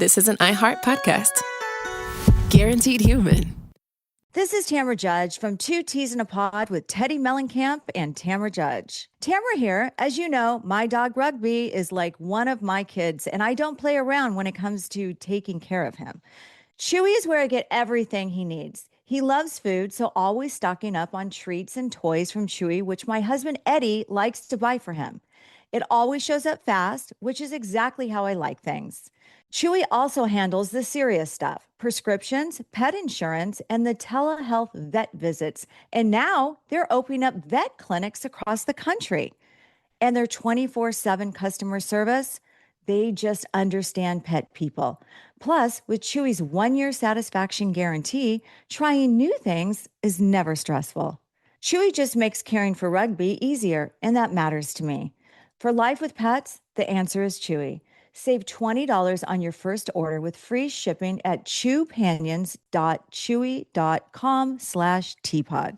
This is an iHeart podcast. Guaranteed human. This is Tamra Judge from Two Teas in a Pod with Teddy Mellencamp and Tamra Judge. Tamra here. As you know, my dog Rugby is like one of my kids, and I don't play around when it comes to taking care of him. Chewy is where I get everything he needs. He loves food, so always stocking up on treats and toys from Chewy, which my husband Eddie likes to buy for him. It always shows up fast, which is exactly how I like things. Chewy also handles the serious stuff, prescriptions, pet insurance, and the telehealth vet visits. And now they're opening up vet clinics across the country. And their 24/7 customer service, they just understand pet people. Plus, with Chewy's 1-year satisfaction guarantee, trying new things is never stressful. Chewy just makes caring for Rugby easier, and that matters to me. For life with pets, the answer is Chewy. Save $20 on your first order with free shipping at chewpanions.chewy.com/teapod.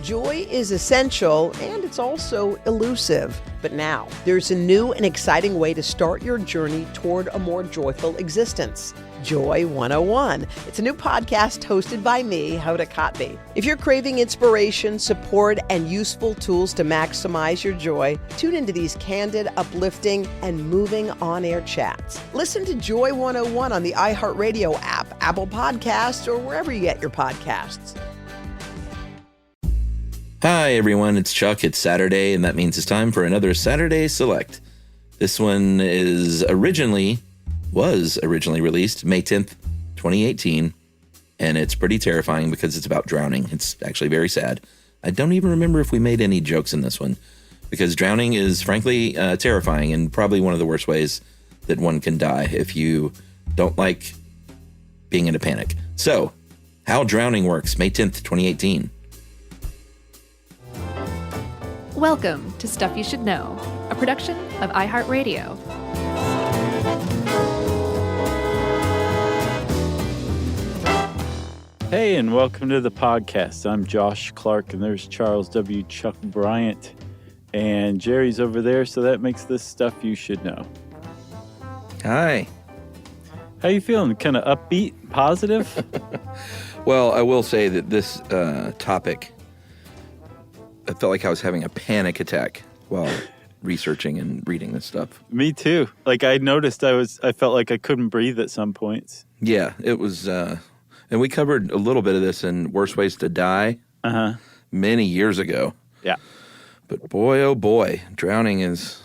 Joy is essential, and it's also elusive. But now, there's a new and exciting way to start your journey toward a more joyful existence. Joy 101. It's a new podcast hosted by me, Hoda Kotb. If you're craving inspiration, support, and useful tools to maximize your joy, tune into these candid, uplifting, and moving on-air chats. Listen to Joy 101 on the iHeartRadio app, Apple Podcasts, or wherever you get your podcasts. Hi, everyone. It's Chuck. It's Saturday, and that means it's time for another Saturday Select. This one was originally released May 10th, 2018, and it's pretty terrifying because it's about drowning. It's actually very sad. I don't even remember if we made any jokes in this one because drowning is frankly terrifying and probably one of the worst ways that one can die if you don't like being in a panic. So, how drowning works, May 10th, 2018. Welcome to Stuff You Should Know, a production of iHeartRadio. Hey, and welcome to the podcast. I'm Josh Clark, and there's Charles W. Chuck Bryant, and Jerry's over there, so that makes this Stuff You Should Know. Hi. How you feeling? Kind of upbeat, positive? Well, I will say that this topic, I felt like I was having a panic attack while researching and reading this stuff. Me too. Like I noticed I felt like I couldn't breathe at some points. Yeah, it was, and we covered a little bit of this in Worst Ways to Die many years ago. Yeah. But boy, oh boy, drowning is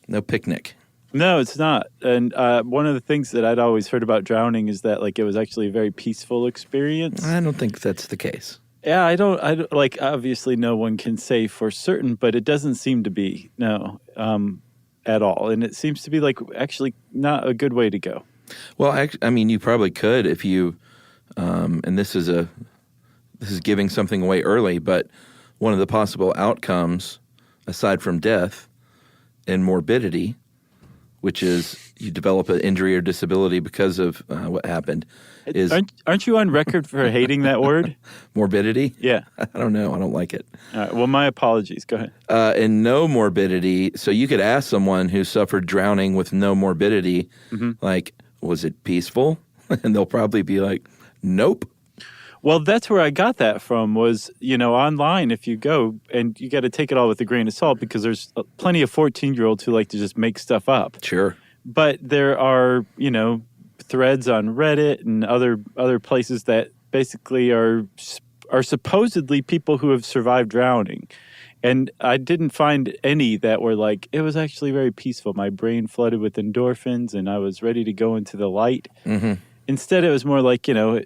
no picnic. No, it's not. And one of the things that I'd always heard about drowning is that like it was actually a very peaceful experience. I don't think that's the case. Yeah, I don't like, obviously no one can say for certain, but it doesn't seem to be, at all. And it seems to be like actually not a good way to go. Well, I mean, you probably could if you, and this is giving something away early, but one of the possible outcomes, aside from death and morbidity, which is you develop an injury or disability because of what happened, is... Aren't you on record for hating that word? Morbidity? Yeah. I don't know. I don't like it. All right. Well, my apologies. Go ahead. And no morbidity. So you could ask someone who suffered drowning with no morbidity, like, was it peaceful? And they'll probably be like, nope. Well, that's where I got that from was, online if you go, and you got to take it all with a grain of salt because there's plenty of 14-year-olds who like to just make stuff up. Sure. But there are, threads on Reddit and other places that basically are supposedly people who have survived drowning. And I didn't find any that were like, it was actually very peaceful. My brain flooded with endorphins and I was ready to go into the light. Mm-hmm. Instead, it was more like, I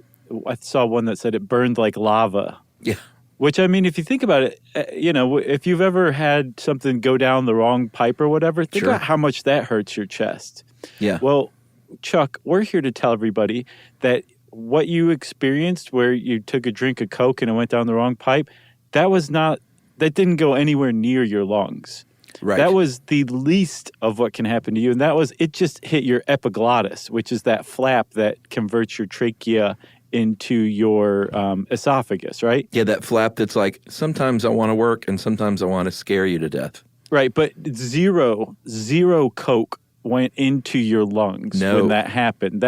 saw one that said it burned like lava. Yeah. Which, I mean, if you think about it, if you've ever had something go down the wrong pipe or whatever, think about how much that hurts your chest. Yeah. Well, Chuck, we're here to tell everybody that what you experienced where you took a drink of Coke and it went down the wrong pipe, that didn't go anywhere near your lungs. Right. That was the least of what can happen to you. And it just hit your epiglottis, which is that flap that converts your trachea into your esophagus, right? Yeah, that flap that's like, sometimes I want to work and sometimes I want to scare you to death. Right, but zero Coke went into your lungs when that happened.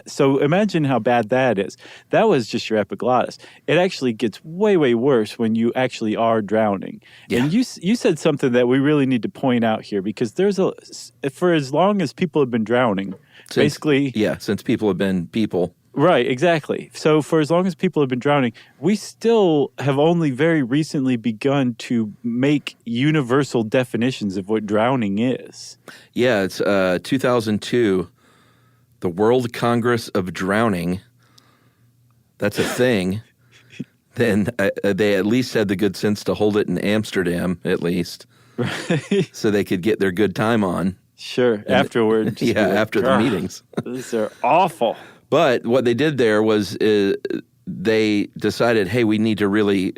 So imagine how bad that is. That was just your epiglottis. It actually gets way, way worse when you actually are drowning. Yeah. And you said something that we really need to point out here, because for as long as people have been drowning, since people have been people. Right, exactly. So for as long as people have been drowning, we still have only very recently begun to make universal definitions of what drowning is. Yeah, it's 2002, the World Congress of Drowning. That's a thing. Then they at least had the good sense to hold it in Amsterdam, at least. Right. So they could get their good time on. Sure, afterwards. After the meetings. These are awful. But what they did there was they decided, hey, we need to really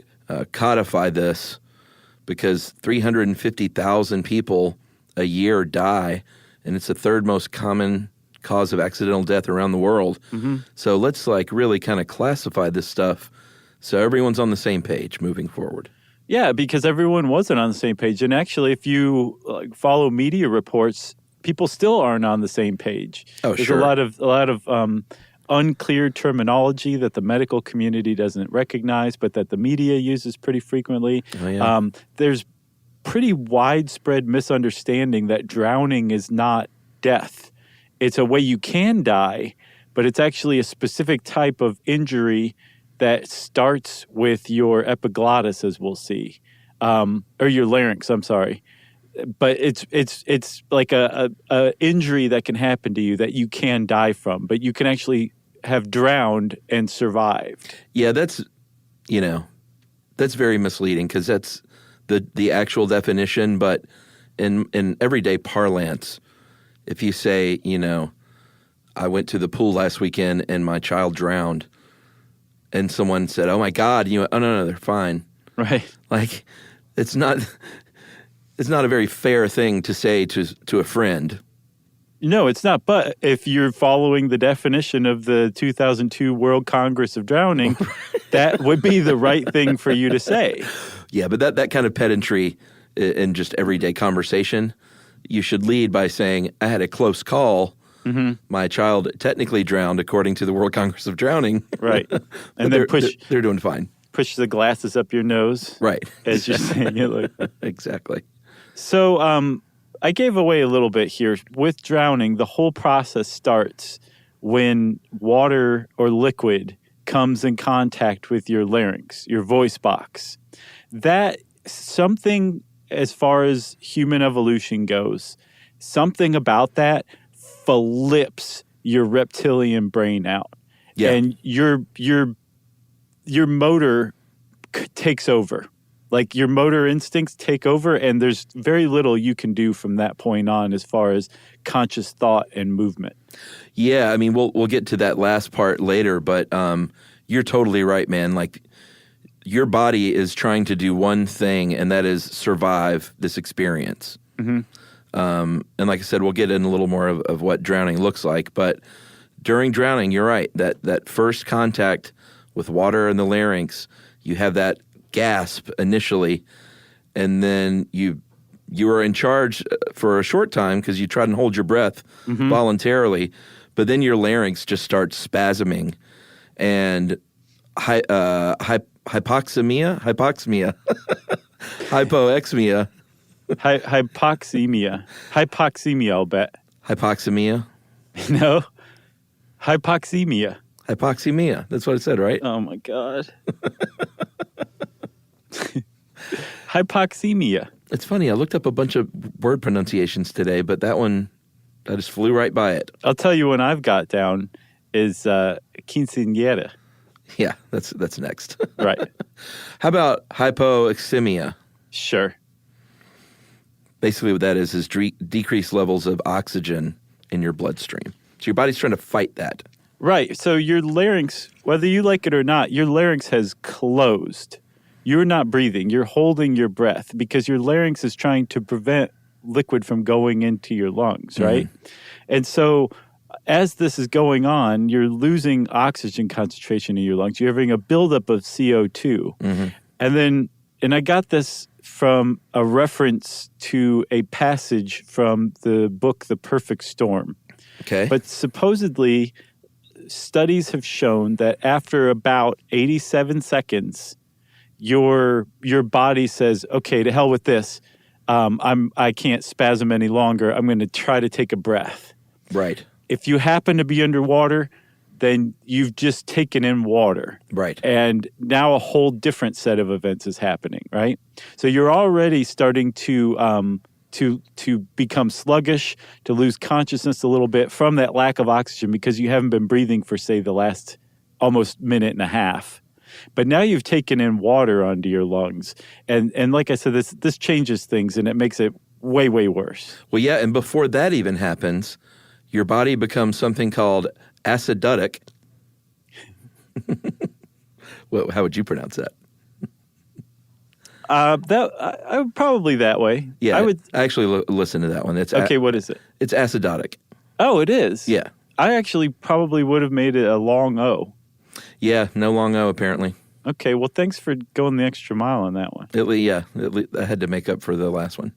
codify this, because 350,000 people a year die, and it's the third most common cause of accidental death around the world. Mm-hmm. So let's really kind of classify this stuff so everyone's on the same page moving forward. Yeah, because everyone wasn't on the same page. And actually, if you follow media reports, people still aren't on the same page. Oh, There's sure. a lot of unclear terminology that the medical community doesn't recognize, but that the media uses pretty frequently. Oh, yeah. There's pretty widespread misunderstanding that drowning is not death. It's a way you can die, but it's actually a specific type of injury that starts with your epiglottis, as we'll see, or your larynx. I'm sorry. But it's like a injury that can happen to you that you can die from, but you can actually have drowned and survived. Yeah, that's very misleading, because that's the actual definition. But in everyday parlance, if you say, I went to the pool last weekend and my child drowned, and someone said, "Oh my God," oh no, they're fine. Right. It's not a very fair thing to say to a friend. No, it's not. But if you're following the definition of the 2002 World Congress of Drowning, that would be the right thing for you to say. Yeah, but that kind of pedantry in just everyday conversation, you should lead by saying, I had a close call. Mm-hmm. My child technically drowned according to the World Congress of Drowning. Right. And then they're doing fine. Push the glasses up your nose. Right. As you're saying it. Exactly. So I gave away a little bit here. With drowning, the whole process starts when water or liquid comes in contact with your larynx, your voice box. That something, as far as human evolution goes, something about that flips your reptilian brain out. Yeah. And your motor takes over. Like your motor instincts take over, and there's very little you can do from that point on as far as conscious thought and movement. Yeah, I mean, we'll get to that last part later, but you're totally right, man. Like, your body is trying to do one thing, and that is survive this experience. Mm-hmm. And like I said, we'll get in a little more of what drowning looks like. But during drowning, you're right, that first contact with water in the larynx, you have that gasp initially, and then you are in charge for a short time because you try and hold your breath voluntarily, but then your larynx just starts spasming, and hypoxemia, hypoxemia, I'll bet. Hypoxemia? No, hypoxemia. Hypoxemia. That's what it said, right? Oh my God. Hypoxemia. It's funny. I looked up a bunch of word pronunciations today, but that one, I just flew right by it. I'll tell you one I've got down is quinceañera. Yeah, that's next. Right. How about hypoxemia? Sure. Basically what that is decreased levels of oxygen in your bloodstream. So your body's trying to fight that. Right. So your larynx, whether you like it or not, your larynx has closed. You're not breathing. You're holding your breath because your larynx is trying to prevent liquid from going into your lungs, right? Mm-hmm. And so as this is going on, you're losing oxygen concentration in your lungs. You're having a buildup of CO2. Mm-hmm. And I got this from a reference to a passage from the book The Perfect Storm. Okay. But supposedly, studies have shown that after about 87 seconds, your body says, "Okay, to hell with this. I can't spasm any longer. I'm going to try to take a breath." Right. If you happen to be underwater, then you've just taken in water. Right. And now a whole different set of events is happening, right? So you're already starting to become sluggish, to lose consciousness a little bit from that lack of oxygen because you haven't been breathing for, say, the last almost minute and a half. But now you've taken in water onto your lungs. And like I said, this changes things, and it makes it way, way worse. Well, yeah, and before that even happens, your body becomes something called acidotic. Well, how would you pronounce that? Probably that way. Yeah, I would actually listen to that one. It's okay. What is it? It's acidotic. Oh, it is. Yeah, I actually probably would have made it a long O. Yeah, no long O apparently. Okay, well, thanks for going the extra mile on that one. I had to make up for the last one.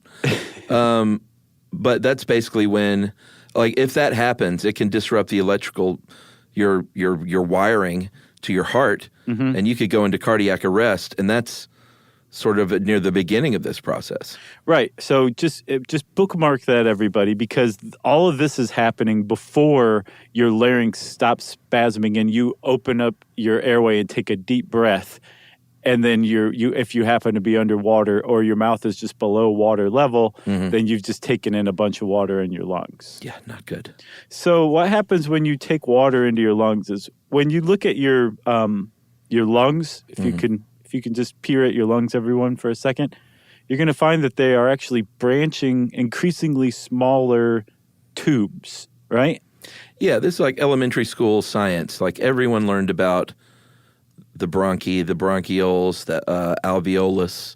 But that's basically when, like, if that happens, it can disrupt the electrical, your wiring to your heart, and you could go into cardiac arrest, and that's sort of near the beginning of this process. Right. So just bookmark that, everybody, because all of this is happening before your larynx stops spasming and you open up your airway and take a deep breath. And then if you happen to be underwater or your mouth is just below water level, then you've just taken in a bunch of water in your lungs. Yeah, not good. So what happens when you take water into your lungs is when you look at your lungs, if you can just peer at your lungs, everyone, for a second, you're going to find that they are actually branching increasingly smaller tubes, right? Yeah, this is like elementary school science. Like everyone learned about the bronchi, the bronchioles, the alveolus.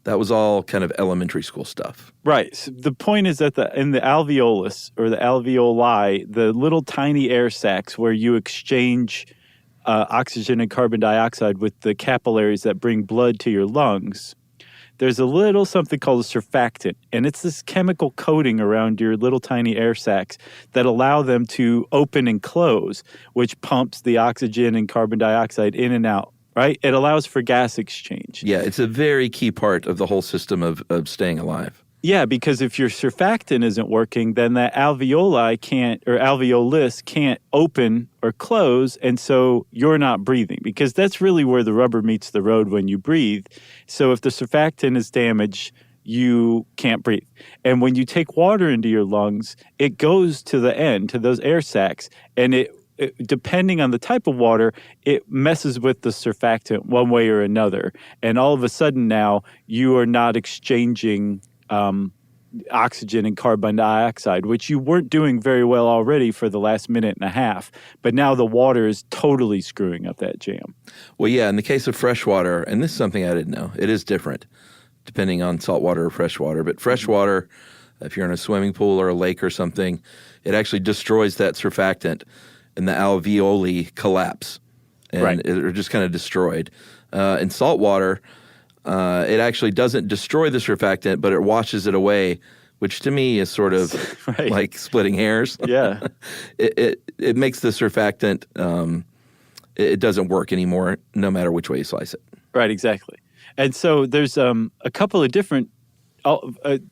That was all kind of elementary school stuff. Right. So the point is that in the alveolus or the alveoli, the little tiny air sacs where you exchange oxygen and carbon dioxide with the capillaries that bring blood to your lungs, there's a little something called a surfactant, and it's this chemical coating around your little tiny air sacs that allow them to open and close, which pumps the oxygen and carbon dioxide in and out, right? It allows for gas exchange. Yeah, it's a very key part of the whole system of staying alive. Yeah, because if your surfactant isn't working, then that alveolus can't open or close, and so you're not breathing, because that's really where the rubber meets the road when you breathe. So if the surfactant is damaged, you can't breathe. And when you take water into your lungs, it goes to the end, to those air sacs, and it depending on the type of water, it messes with the surfactant one way or another. And all of a sudden now, you are not exchanging oxygen and carbon dioxide, which you weren't doing very well already for the last minute and a half. But now the water is totally screwing up that jam. Well, yeah, in the case of freshwater, and this is something I didn't know, it is different depending on saltwater or freshwater. But freshwater, if you're in a swimming pool or a lake or something, it actually destroys that surfactant and the alveoli collapse. And they're just kind of destroyed. In saltwater, it actually doesn't destroy the surfactant, but it washes it away, which to me is sort of like splitting hairs. Yeah. It makes the surfactant, it doesn't work anymore, no matter which way you slice it. Right, exactly. And so there's a couple of different,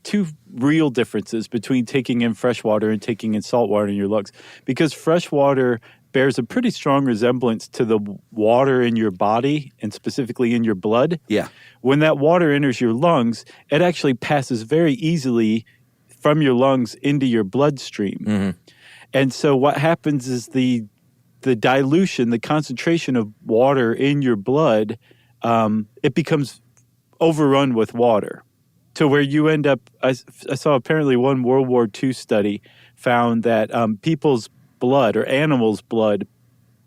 two real differences between taking in fresh water and taking in salt water in your lungs, because fresh water bears a pretty strong resemblance to the water in your body and specifically in your blood. Yeah. When that water enters your lungs, it actually passes very easily from your lungs into your bloodstream. Mm-hmm. And so what happens is the dilution, the concentration of water in your blood, it becomes overrun with water to where you end up, I saw apparently one World War II study found that people's blood or animals' blood,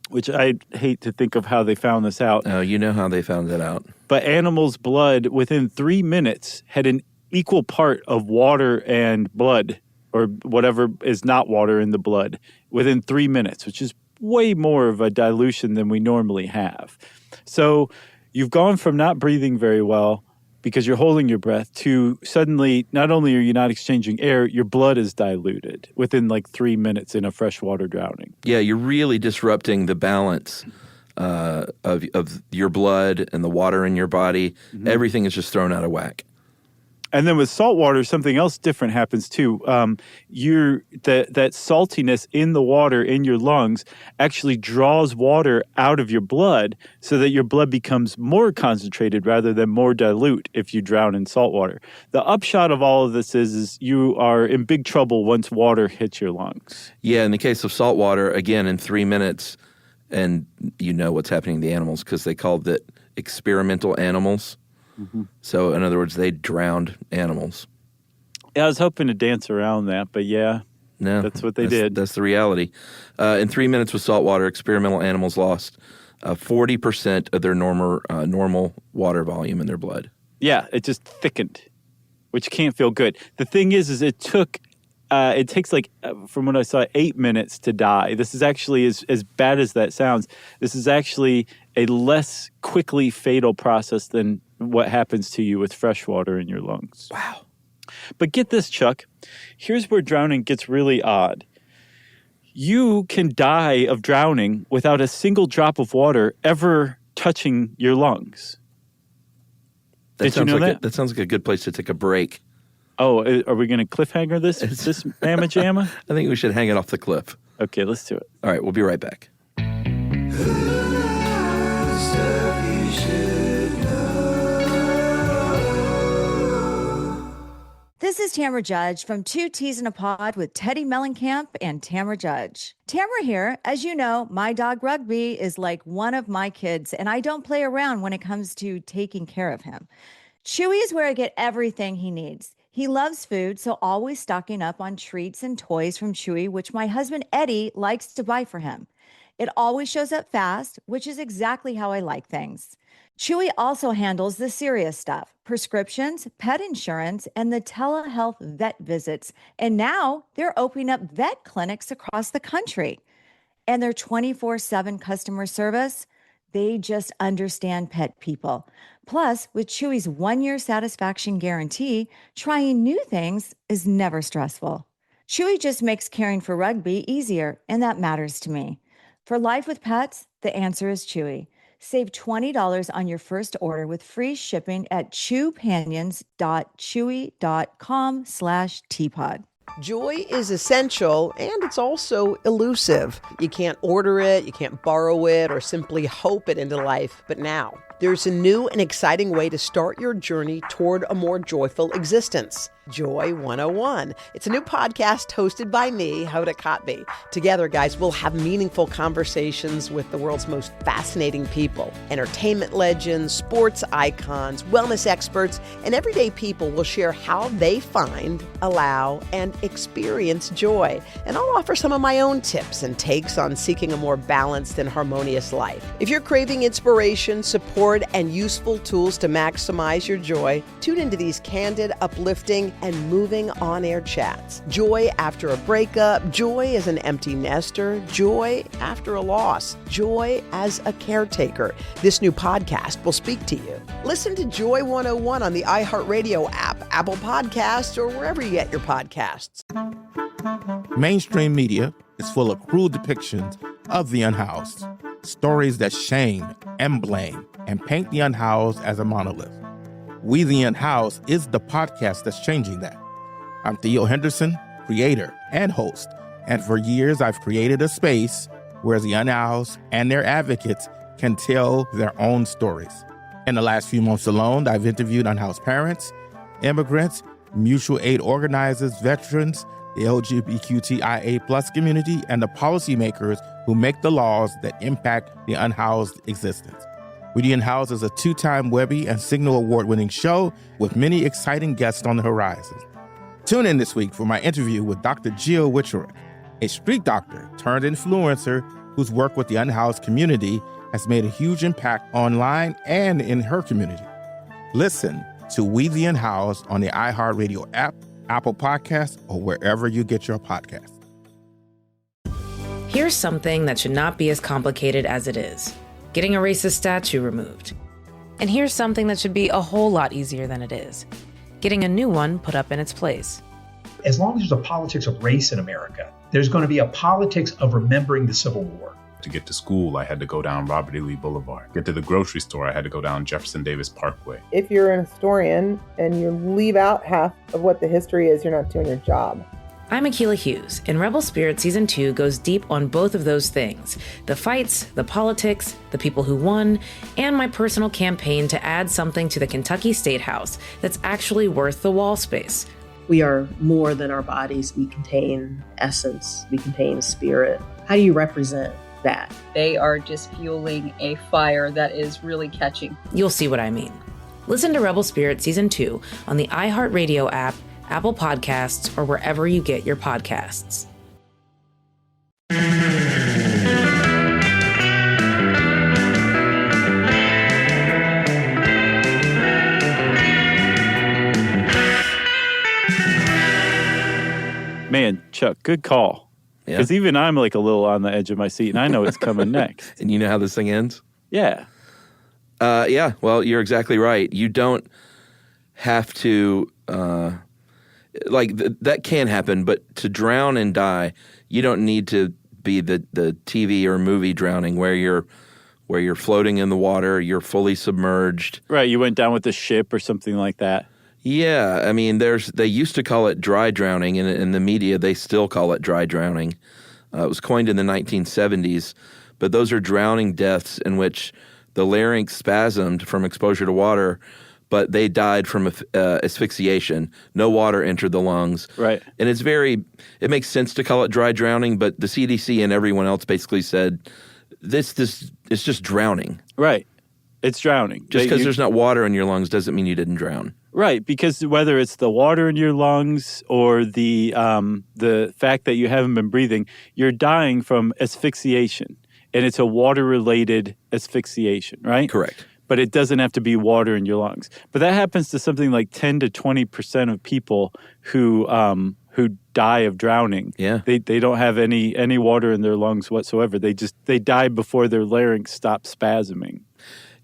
which I hate to think of how they found this out. Oh, you know how they found that out. But animals' blood within 3 minutes had an equal part of water and blood, or whatever is not water in the blood, within 3 minutes, which is way more of a dilution than we normally have. So you've gone from not breathing very well because you're holding your breath, to suddenly not only are you not exchanging air, your blood is diluted within like 3 minutes in a freshwater drowning. Yeah, you're really disrupting the balance of your blood and the water in your body. Mm-hmm. Everything is just thrown out of whack. And then with salt water, something else different happens too. That saltiness in the water in your lungs actually draws water out of your blood so that your blood becomes more concentrated rather than more dilute if you drown in salt water. The upshot of all of this is you are in big trouble once water hits your lungs. Yeah, in the case of salt water, again, in 3 minutes, and you know what's happening to the animals because they called it experimental animals. Mm-hmm. So, in other words, they drowned animals. Yeah, I was hoping to dance around that, but yeah, no, that's what they did. That's the reality. In 3 minutes with salt water, experimental animals lost 40% of their normal water volume in their blood. Yeah, it just thickened, which can't feel good. The thing is it takes like, from what I saw, 8 minutes to die. This is actually, as bad as that sounds, this is actually a less quickly fatal process than what happens to you with fresh water in your lungs. Wow. But get this, Chuck. Here's where drowning gets really odd. You can die of drowning without a single drop of water ever touching your lungs. Did you know that? That sounds like a good place to take a break. Oh, are we going to cliffhanger this mamma jamma? I think we should hang it off the cliff. Okay, let's do it. All right, we'll be right back. This is Tamra Judge from Two Teas in a Pod with Teddy Mellencamp and Tamra Judge. Tamra here. As you know, my dog Rugby is like one of my kids, and I don't play around when it comes to taking care of him. Chewy is where I get everything he needs. He loves food, so always stocking up on treats and toys from Chewy, which my husband Eddie likes to buy for him. It always shows up fast, which is exactly how I like things. Chewy also handles the serious stuff, prescriptions, pet insurance, and the telehealth vet visits. And now they're opening up vet clinics across the country. And their 24/7 customer service, they just understand pet people. Plus, with Chewy's 1-year satisfaction guarantee, trying new things is never stressful. Chewy just makes caring for Rugby easier, and that matters to me. For life with pets, the answer is Chewy. Save $20 on your first order with free shipping at chewpanions.chewy.com/teapod. Joy is essential, and it's also elusive. You can't order it, you can't borrow it, or simply hope it into life. But now, there's a new and exciting way to start your journey toward a more joyful existence. Joy 101. It's a new podcast hosted by me, Hoda Kotb. Together, guys, we'll have meaningful conversations with the world's most fascinating people. Entertainment legends, sports icons, wellness experts, and everyday people will share how they find, allow, and experience joy. And I'll offer some of my own tips and takes on seeking a more balanced and harmonious life. If you're craving inspiration, support, and useful tools to maximize your joy, tune into these candid, uplifting, and moving on-air chats. Joy after a breakup, joy as an empty nester, joy after a loss, joy as a caretaker. This new podcast will speak to you. Listen to Joy 101 on the iHeartRadio app, Apple Podcasts, or wherever you get your podcasts. Mainstream media is full of cruel depictions of the unhoused. Stories that shame and blame and paint the unhoused as a monolith. We the Unhoused is the podcast that's changing that. I'm Theo Henderson, creator and host, and for years I've created a space where the unhoused and their advocates can tell their own stories. In the last few months alone, I've interviewed unhoused parents, immigrants, mutual aid organizers, veterans, the LGBTQIA+ community, and the policymakers who make the laws that impact the unhoused existence. We the Unhoused is a 2-time Webby and Signal Award-winning show with many exciting guests on the horizon. Tune in this week for my interview with Dr. Jill Wieczorek, a street doctor turned influencer whose work with the unhoused community has made a huge impact online and in her community. Listen to We the Unhoused on the iHeartRadio app, Apple Podcasts, or wherever you get your podcasts. Here's something that should not be as complicated as it is: getting a racist statue removed. And here's something that should be a whole lot easier than it is: getting a new one put up in its place. As long as there's a politics of race in America, there's going to be a politics of remembering the Civil War. To get to school, I had to go down Robert E. Lee Boulevard. Get to the grocery store, I had to go down Jefferson Davis Parkway. If you're an historian and you leave out half of what the history is, you're not doing your job. I'm Akilah Hughes, and Rebel Spirit Season 2 goes deep on both of those things: the fights, the politics, the people who won, and my personal campaign to add something to the Kentucky State House that's actually worth the wall space. We are more than our bodies. We contain essence. We contain spirit. How do you represent that? They are just fueling a fire that is really catching. You'll see what I mean. Listen to Rebel Spirit Season 2 on the iHeartRadio app, Apple Podcasts, or wherever you get your podcasts. Man, Chuck, good call. Because even I'm like a little on the edge of my seat, and I know it's coming next. And you know how this thing ends? Yeah. Well, you're exactly right. You don't have to, that can happen, but to drown and die, you don't need to be the TV or movie drowning where you're floating in the water, you're fully submerged. Right, you went down with a ship or something like that. Yeah, I mean, they used to call it dry drowning, and in the media they still call it dry drowning. It was coined in the 1970s, but those are drowning deaths in which the larynx spasmed from exposure to water, but they died from asphyxiation. No water entered the lungs. Right. And it makes sense to call it dry drowning, but the CDC and everyone else basically said this it's just drowning. Right. It's drowning. Just because there's not water in your lungs doesn't mean you didn't drown. Right, because whether it's the water in your lungs or the fact that you haven't been breathing, you're dying from asphyxiation, and it's a water-related asphyxiation, right? Correct. But it doesn't have to be water in your lungs. But that happens to something like 10 to 20% of people who die of drowning. Yeah. They don't have any water in their lungs whatsoever. They die before their larynx stops spasming.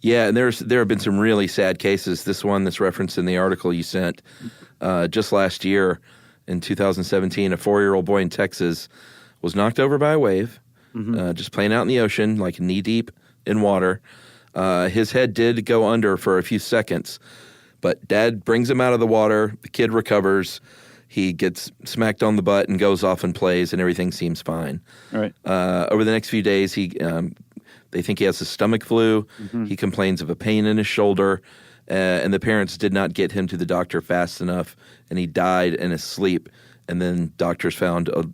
Yeah, and there have been some really sad cases. This one that's referenced in the article you sent just last year in 2017, a 4-year-old boy in Texas was knocked over by a wave, just playing out in the ocean, like knee-deep in water. His head did go under for a few seconds, but Dad brings him out of the water. The kid recovers. He gets smacked on the butt and goes off and plays, and everything seems fine. Right. Over the next few days, they think he has a stomach flu. He complains of a pain in his shoulder, and the parents did not get him to the doctor fast enough, and he died in his sleep. And then doctors found a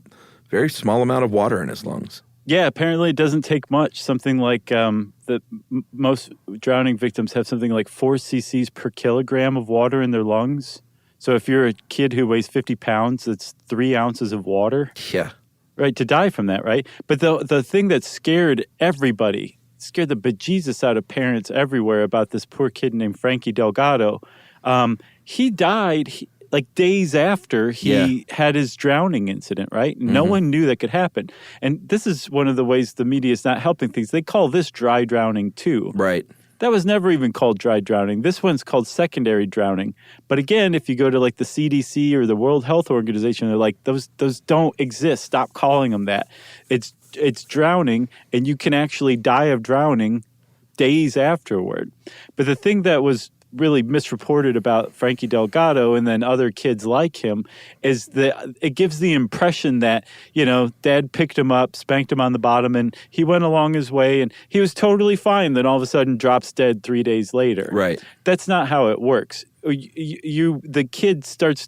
very small amount of water in his lungs. Yeah, apparently it doesn't take much. Something like most drowning victims have something like 4 cc's per kilogram of water in their lungs. So if you're a kid who weighs 50 pounds, that's 3 ounces of water. Yeah. Right, to die from that, right? But the thing that scared everybody, scared the bejesus out of parents everywhere about this poor kid named Frankie Delgado, he died like days after he had his drowning incident, right? No one knew that could happen. And this is one of the ways the media is not helping things. They call this dry drowning too. Right. That was never even called dry drowning. This one's called secondary drowning. But again, if you go to like the CDC or the World Health Organization, they're like, those don't exist. Stop calling them that. It's drowning, and you can actually die of drowning days afterward. But the thing that was really misreported about Frankie Delgado and then other kids like him is that it gives the impression that, Dad picked him up, spanked him on the bottom, and he went along his way, and he was totally fine, then all of a sudden drops dead 3 days later. Right. That's not how it works. The kid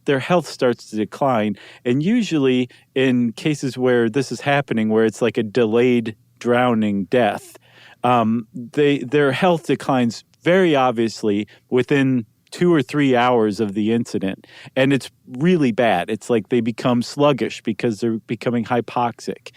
their health starts to decline, and usually in cases where this is happening, where it's like a delayed drowning death, their health declines very obviously within 2 or 3 hours of the incident. And it's really bad. It's like they become sluggish because they're becoming hypoxic.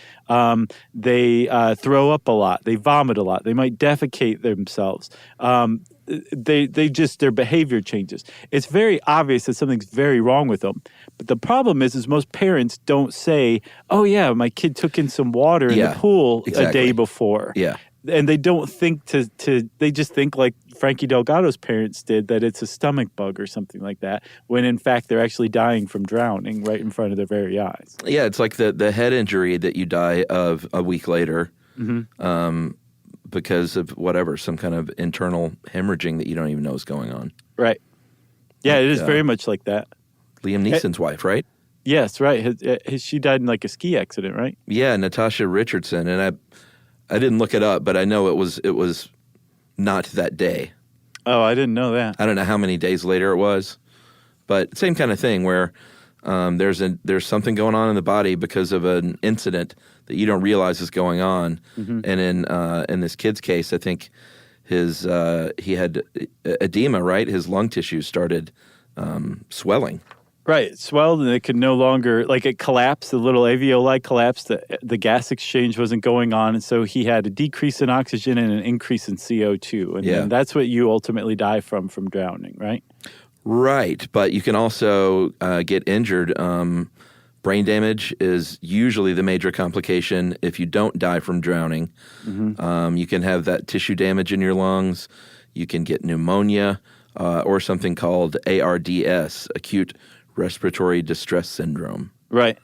They throw up a lot. They vomit a lot. They might defecate themselves. Their behavior changes. It's very obvious that something's very wrong with them. But the problem is most parents don't say, oh yeah, my kid took in some water in the pool a day before. Yeah. and they don't think they just think like Frankie Delgado's parents did, that it's a stomach bug or something like that, when in fact they're actually dying from drowning right in front of their very eyes. Yeah, it's like the head injury that you die of a week later because of whatever, some kind of internal hemorrhaging that you don't even know is going on. Right. Yeah, it is very much like that. Liam Neeson's wife, right? Yes, right. She died in like a ski accident, right? Yeah, Natasha Richardson, and I didn't look it up, but I know it was not that day. Oh, I didn't know that. I don't know how many days later it was, but same kind of thing where there's something going on in the body because of an incident that you don't realize is going on. And in this kid's case, I think he had edema, right? His lung tissue started swelling. Right, it swelled and it could no longer, like it collapsed, the little alveoli collapsed, the gas exchange wasn't going on, and so he had a decrease in oxygen and an increase in CO2, and that's what you ultimately die from drowning, right? Right, but you can also get injured. Brain damage is usually the major complication if you don't die from drowning. You can have that tissue damage in your lungs. You can get pneumonia or something called ARDS, acute respiratory distress syndrome. Right.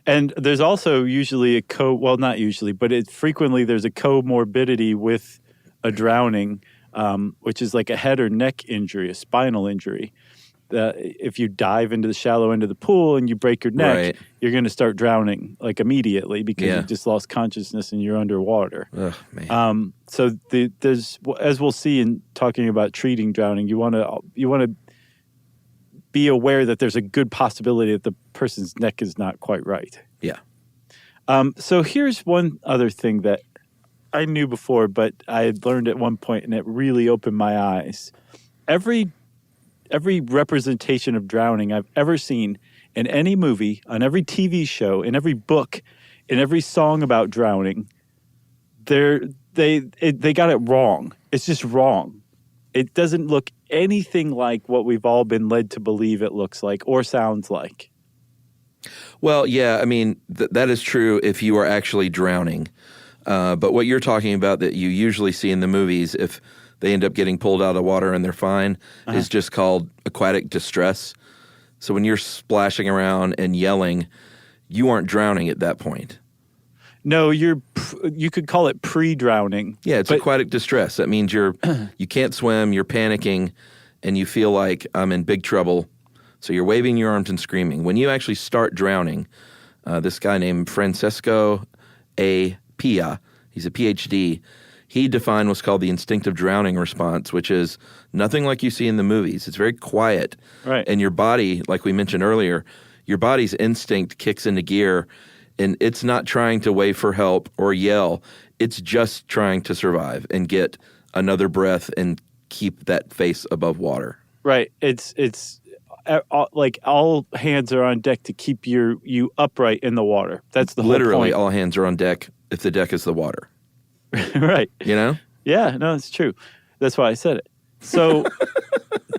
And there's also usually not usually, but frequently there's a comorbidity with a drowning, which is like a head or neck injury, a spinal injury. If you dive into the shallow end of the pool and you break your neck, you're going to start drowning like immediately because you just lost consciousness and you're underwater. Ugh, man. So there's, as we'll see in talking about treating drowning, you want to be aware that there's a good possibility that the person's neck is not quite right. Yeah. So here's one other thing that I knew before, but I had learned at one point, and it really opened my eyes. Every representation of drowning I've ever seen in any movie, on every TV show, in every book, in every song about drowning, they got it wrong. It's just wrong. It doesn't look anything like what we've all been led to believe it looks like or sounds like. Well, yeah, I mean, that is true if you are actually drowning. But what you're talking about that you usually see in the movies, if they end up getting pulled out of water and they're fine, is just called aquatic distress. So when you're splashing around and yelling, you aren't drowning at that point. No, you could call it pre-drowning. Yeah, it's aquatic distress. That means you can't swim, you're panicking, and you feel like I'm in big trouble. So you're waving your arms and screaming. When you actually start drowning, this guy named Francesco A. Pia, he's a PhD, he defined what's called the instinctive drowning response, which is nothing like you see in the movies. It's very quiet. Right. And your body, like we mentioned earlier, your body's instinct kicks into gear. And it's not trying to wave for help or yell. It's just trying to survive and get another breath and keep that face above water. Right. It's like all hands are on deck to keep you upright in the water. That's the whole point. Literally all hands are on deck if the deck is the water. Right. You know? Yeah, no, it's true. That's why I said it. So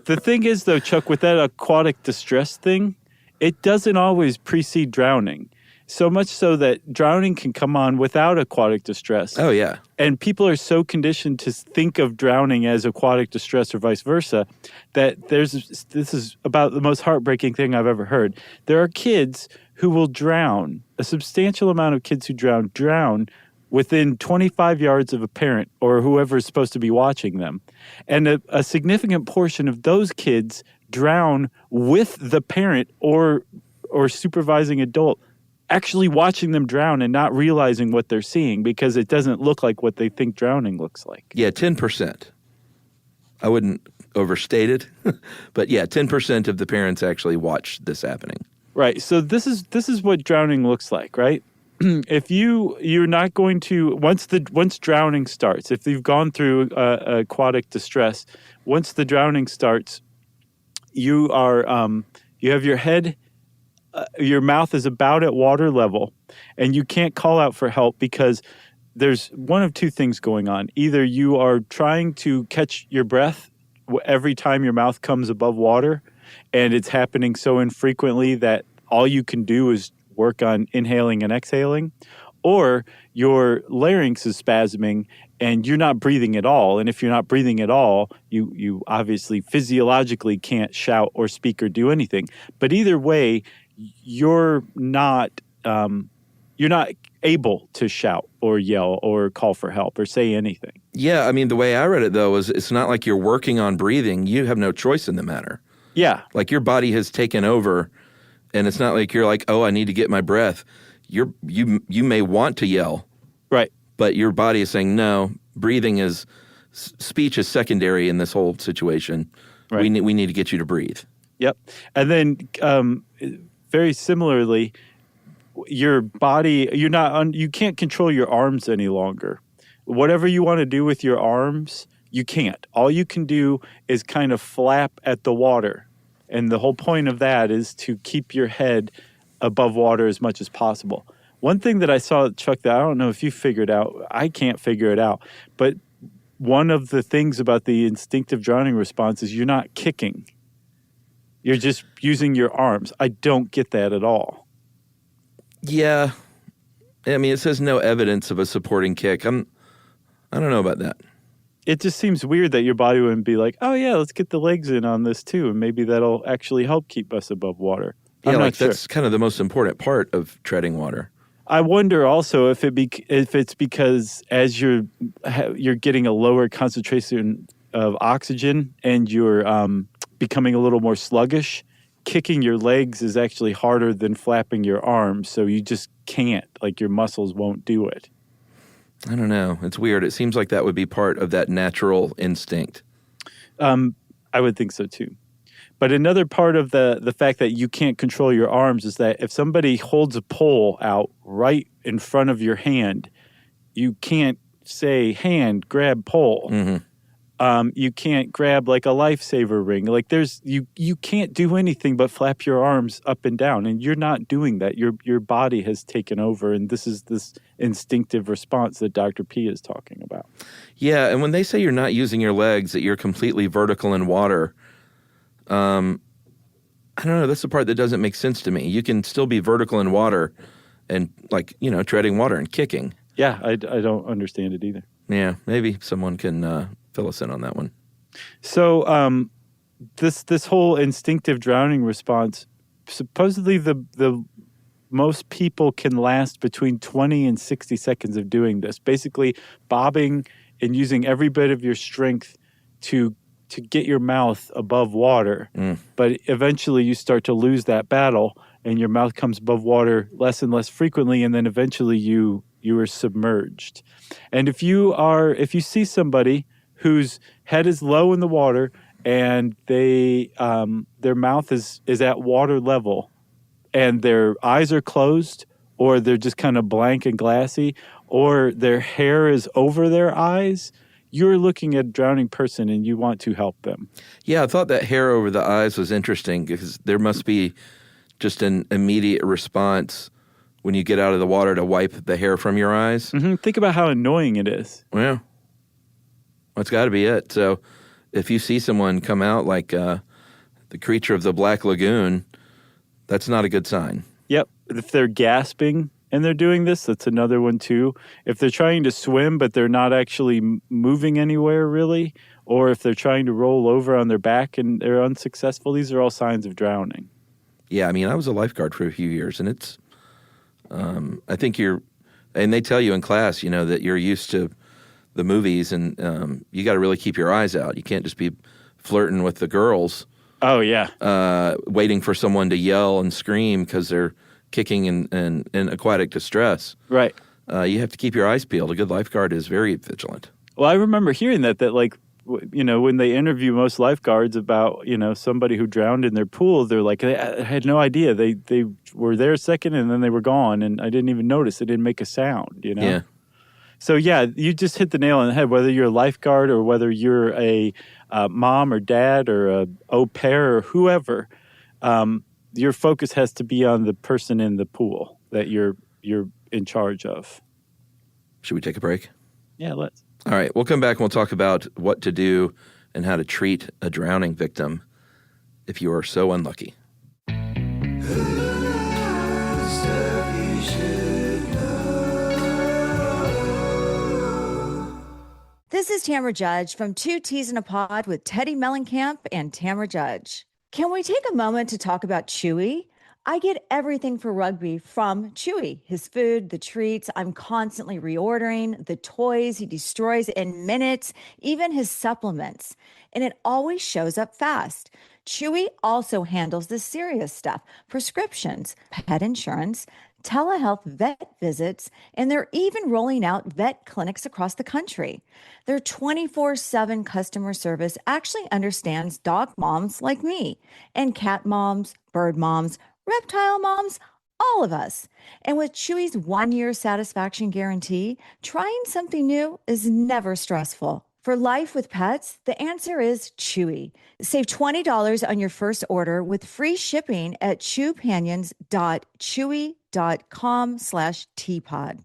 the thing is, though, Chuck, with that aquatic distress thing, it doesn't always precede drowning. So much so that drowning can come on without aquatic distress. Oh, yeah. And people are so conditioned to think of drowning as aquatic distress or vice versa that this is about the most heartbreaking thing I've ever heard. There are kids who will drown, a substantial amount of kids who drown within 25 yards of a parent or whoever is supposed to be watching them. And a significant portion of those kids drown with the parent or supervising adult actually watching them drown and not realizing what they're seeing because it doesn't look like what they think drowning looks like. Yeah, 10%. I wouldn't overstate it, but yeah, 10% of the parents actually watch this happening. Right. So this is what drowning looks like, right? If you're not going to once drowning starts, if you've gone through aquatic distress, once the drowning starts, you have your head. Your mouth is about at water level, and you can't call out for help because there's one of two things going on. Either you are trying to catch your breath every time your mouth comes above water, and it's happening so infrequently that all you can do is work on inhaling and exhaling, or your larynx is spasming and you're not breathing at all. And if you're not breathing at all, you obviously physiologically can't shout or speak or do anything. But either way, you're not able to shout or yell or call for help or say anything. Yeah, I mean, the way I read it, though, is it's not like you're working on breathing. You have no choice in the matter. Yeah. Like your body has taken over, and it's not like you're like, oh, I need to get my breath. You may want to yell. Right. But your body is saying, no, speech is secondary in this whole situation. Right. We need to get you to breathe. Yep. And then very similarly, your body, you can't control your arms any longer. Whatever you want to do with your arms, you can't. All you can do is kind of flap at the water. And the whole point of that is to keep your head above water as much as possible. One thing that I saw, Chuck, that I don't know if you figured out, I can't figure it out, but one of the things about the instinctive drowning response is you're not kicking. You're just using your arms. I don't get that at all. Yeah. I mean, it says no evidence of a supporting kick. I don't know about that. It just seems weird that your body wouldn't be like, oh, yeah, let's get the legs in on this, too, and maybe that'll actually help keep us above water. Yeah, like that's kind of the most important part of treading water. I wonder also if it's because as you're getting a lower concentration of oxygen and you're becoming a little more sluggish, kicking your legs is actually harder than flapping your arms, so you just can't. Like your muscles won't do it. I don't know. It's weird. It seems like that would be part of that natural instinct. I would think so too. But another part of the fact that you can't control your arms is that if somebody holds a pole out right in front of your hand, you can't say, hand, grab pole. Mm-hmm. You can't grab like a lifesaver ring. Like you can't do anything but flap your arms up and down, and you're not doing that. Your body has taken over, and this is this instinctive response that Dr. P is talking about. Yeah, and when they say you're not using your legs, that you're completely vertical in water, I don't know. That's the part that doesn't make sense to me. You can still be vertical in water and treading water and kicking. Yeah, I don't understand it either. Yeah, maybe someone can fill us in on that one. So this whole instinctive drowning response, supposedly the most people can last between 20 and 60 seconds of doing this, basically bobbing and using every bit of your strength to get your mouth above water. But eventually you start to lose that battle and your mouth comes above water less and less frequently, and then eventually you are submerged. And if you see somebody whose head is low in the water and their mouth is at water level and their eyes are closed, or they're just kind of blank and glassy, or their hair is over their eyes, you're looking at a drowning person and you want to help them. Yeah, I thought that hair over the eyes was interesting because there must be just an immediate response when you get out of the water to wipe the hair from your eyes. Mm-hmm. Think about how annoying it is. Well, that's got to be it. So if you see someone come out like the creature of the Black Lagoon, that's not a good sign. Yep. If they're gasping and they're doing this, that's another one too. If they're trying to swim but they're not actually moving anywhere really, or if they're trying to roll over on their back and they're unsuccessful, these are all signs of drowning. Yeah, I mean, I was a lifeguard for a few years, and it's, I think and they tell you in class, that you're used to the movies, and you got to really keep your eyes out. You can't just be flirting with the girls. Oh, yeah. Waiting for someone to yell and scream because they're kicking in aquatic distress. Right. You have to keep your eyes peeled. A good lifeguard is very vigilant. Well, I remember hearing that like, when they interview most lifeguards about, somebody who drowned in their pool, they're like, I had no idea. They were there a second and then they were gone, and I didn't even notice. They didn't make a sound, Yeah. So, yeah, you just hit the nail on the head, whether you're a lifeguard or whether you're a mom or dad or a au pair or whoever, your focus has to be on the person in the pool that you're in charge of. Should we take a break? Yeah, let's. All right, we'll come back and we'll talk about what to do and how to treat a drowning victim if you are so unlucky. This is Tamara Judge from Two Teas in a Pod with Teddy Mellencamp and Tamara Judge. Can we take a moment to talk about Chewy? I get everything for rugby from Chewy. His food, the treats, I'm constantly reordering, the toys he destroys in minutes, even his supplements. And it always shows up fast. Chewy also handles the serious stuff, prescriptions, pet insurance, telehealth vet visits, and they're even rolling out vet clinics across the country. Their 24/7 customer service actually understands dog moms like me and cat moms, bird moms, reptile moms, all of us. And with Chewy's 1-year satisfaction guarantee, trying something new is never stressful. For life with pets, the answer is Chewy. Save $20 on your first order with free shipping at chewpanions.chewy.com/teapod.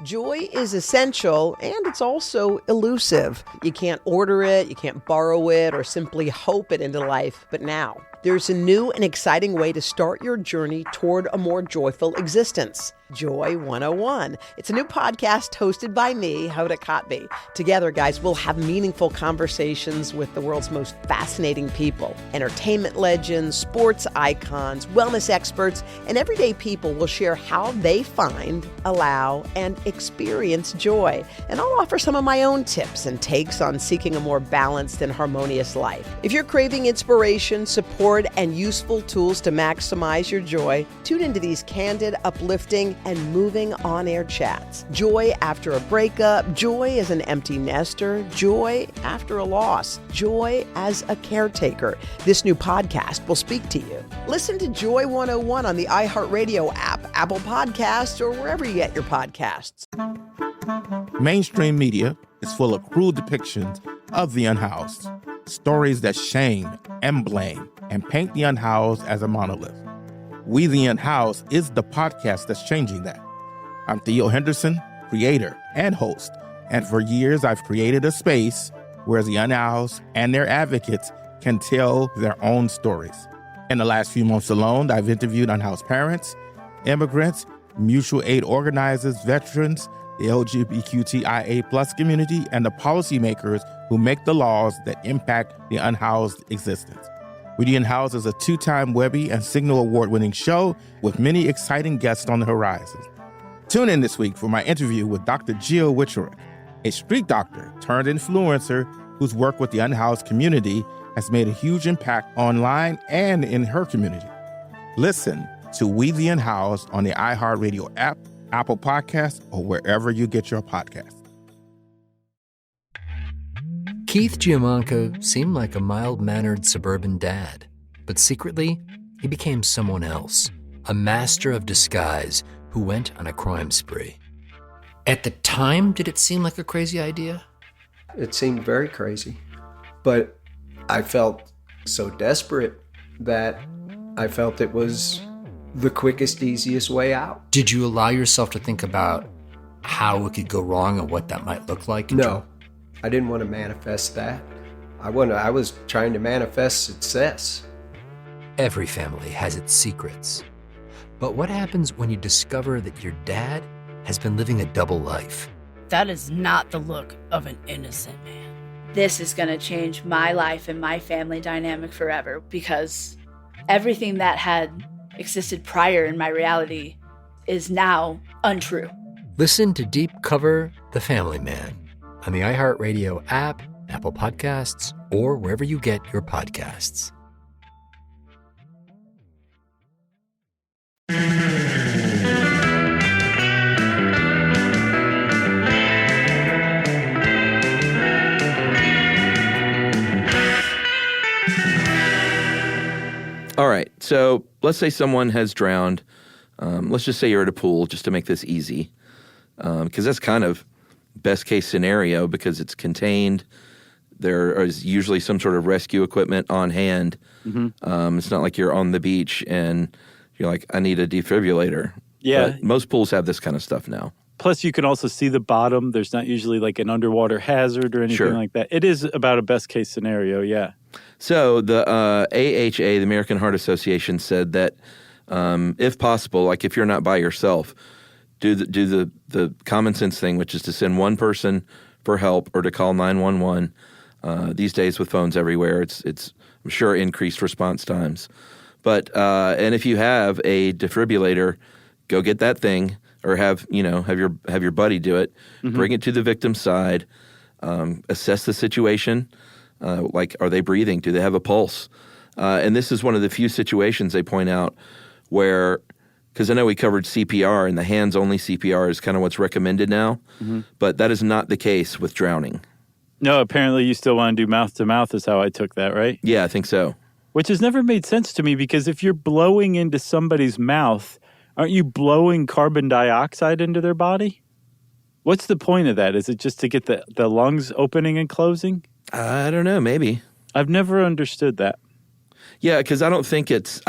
Joy is essential, and it's also elusive. You can't order it, you can't borrow it, or simply hope it into life. But now, there's a new and exciting way to start your journey toward a more joyful existence. Joy 101. It's a new podcast hosted by me, Hoda Kotb. Together, guys, we'll have meaningful conversations with the world's most fascinating people. Entertainment legends, sports icons, wellness experts, and everyday people will share how they find, allow, and experience joy. And I'll offer some of my own tips and takes on seeking a more balanced and harmonious life. If you're craving inspiration, support, and useful tools to maximize your joy, tune into these candid, uplifting, and moving on-air chats. Joy after a breakup, joy as an empty nester, joy after a loss, joy as a caretaker. This new podcast will speak to you. Listen to Joy 101 on the iHeartRadio app, Apple Podcasts, or wherever you get your podcasts. Mainstream media is full of cruel depictions of the unhoused. Stories that shame and blame and paint the unhoused as a monolith. We the Unhoused is the podcast that's changing that. I'm Theo Henderson, creator and host, and for years I've created a space where the unhoused and their advocates can tell their own stories. In the last few months alone, I've interviewed unhoused parents, immigrants, mutual aid organizers, veterans, the LGBTQIA+ community, and the policymakers who make the laws that impact the unhoused existence. We the Unhoused is a 2-time Webby and Signal Award-winning show with many exciting guests on the horizon. Tune in this week for my interview with Dr. Jill Wieczorek, a street doctor turned influencer whose work with the unhoused community has made a huge impact online and in her community. Listen to We the Unhoused on the iHeartRadio app, Apple Podcasts, or wherever you get your podcasts. Keith Giamanco seemed like a mild-mannered suburban dad, but secretly, he became someone else, a master of disguise who went on a crime spree. At the time, did it seem like a crazy idea? It seemed very crazy, but I felt so desperate that I felt it was the quickest, easiest way out. Did you allow yourself to think about how it could go wrong and what that might look like? No. I didn't want to manifest that. I was trying to manifest success. Every family has its secrets. But what happens when you discover that your dad has been living a double life? That is not the look of an innocent man. This is going to change my life and my family dynamic forever, because everything that had existed prior in my reality is now untrue. Listen to Deep Cover The Family Man on the iHeartRadio app, Apple Podcasts, or wherever you get your podcasts. All right, so let's say someone has drowned. Let's just say you're at a pool, just to make this easy, because that's kind of best case scenario because it's contained. There is usually some sort of rescue equipment on hand. Mm-hmm. It's not like you're on the beach and you're like, I need a defibrillator. Yeah. But most pools have this kind of stuff now. Plus, you can also see the bottom. There's not usually like an underwater hazard or anything like that. It is about a best case scenario, yeah. So the AHA, the American Heart Association, said that if possible, like if you're not by yourself, do the common sense thing, which is to send one person for help or to call 911. These days with phones everywhere, it's I'm sure increased response times. But and if you have a defibrillator, go get that thing, or have your buddy do it. Mm-hmm. Bring it to the victim's side. Assess the situation. Like, are they breathing? Do they have a pulse? And this is one of the few situations they point out where, because I know we covered CPR, and the hands-only CPR is kind of what's recommended now, but that is not the case with drowning. No, apparently you still want to do mouth-to-mouth is how I took that, right? Yeah, I think so. Which has never made sense to me, because if you're blowing into somebody's mouth, aren't you blowing carbon dioxide into their body? What's the point of that? Is it just to get the lungs opening and closing? I don't know, maybe. I've never understood that. Yeah, because I think that's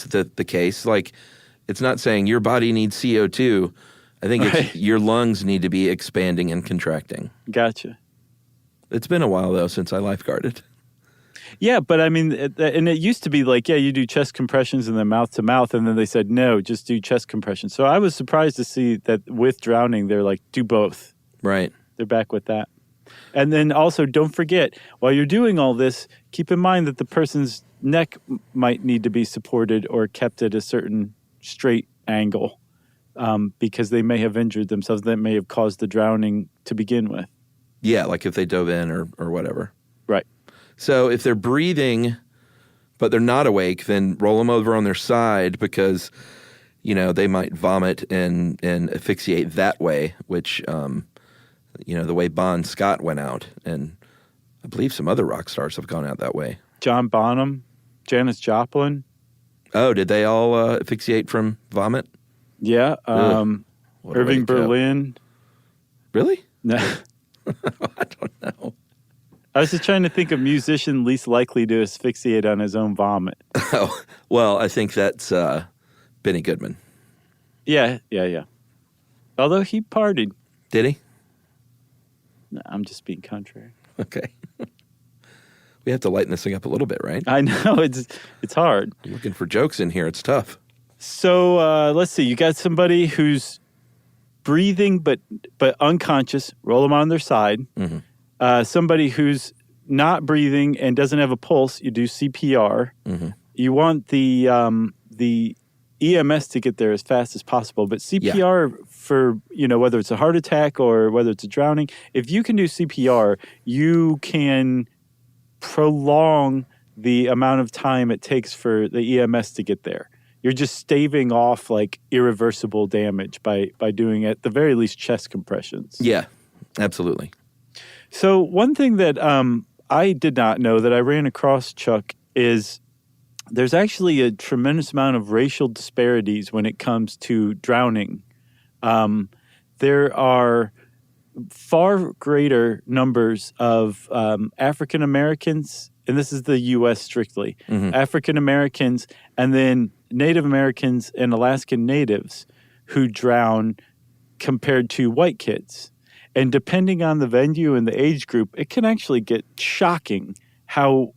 the case. Like, it's not saying your body needs CO2. I think it's your lungs need to be expanding and contracting. Gotcha. It's been a while, though, since I lifeguarded. Yeah, but I mean, and it used to be like, yeah, you do chest compressions and then mouth to mouth, and then they said, no, just do chest compressions. So I was surprised to see that with drowning, they're like, do both. Right. They're back with that. And then also, don't forget, while you're doing all this, keep in mind that the person's neck might need to be supported or kept at a certain straight angle, because they may have injured themselves. That may have caused the drowning to begin with. Yeah, like if they dove in or whatever. Right. So if they're breathing, but they're not awake, then roll them over on their side, because, they might vomit and asphyxiate that way, which, the way Bon Scott went out. And I believe some other rock stars have gone out that way. John Bonham, Janis Joplin. Oh, did they all asphyxiate from vomit? Yeah. Irving Berlin. Really? No. I don't know. I was just trying to think of musician least likely to asphyxiate on his own vomit. Oh, well, I think that's Benny Goodman. Yeah. Although he partied. Did he? No, I'm just being contrary. Okay. We have to lighten this thing up a little bit, right? I know, it's hard. Looking for jokes in here, it's tough. So let's see. You got somebody who's breathing but unconscious. Roll them on their side. Mm-hmm. Somebody who's not breathing and doesn't have a pulse. You do CPR. Mm-hmm. You want the EMS to get there as fast as possible. But CPR for, whether it's a heart attack or whether it's a drowning, if you can do CPR, you can prolong the amount of time it takes for the EMS to get there. You're just staving off like irreversible damage by doing at the very least chest compressions. Yeah, absolutely. So one thing that I did not know that I ran across, Chuck, is there's actually a tremendous amount of racial disparities when it comes to drowning. There are far greater numbers of African Americans, and this is the U.S. strictly, African Americans, and then Native Americans and Alaskan Natives who drown compared to white kids. And depending on the venue and the age group, it can actually get shocking how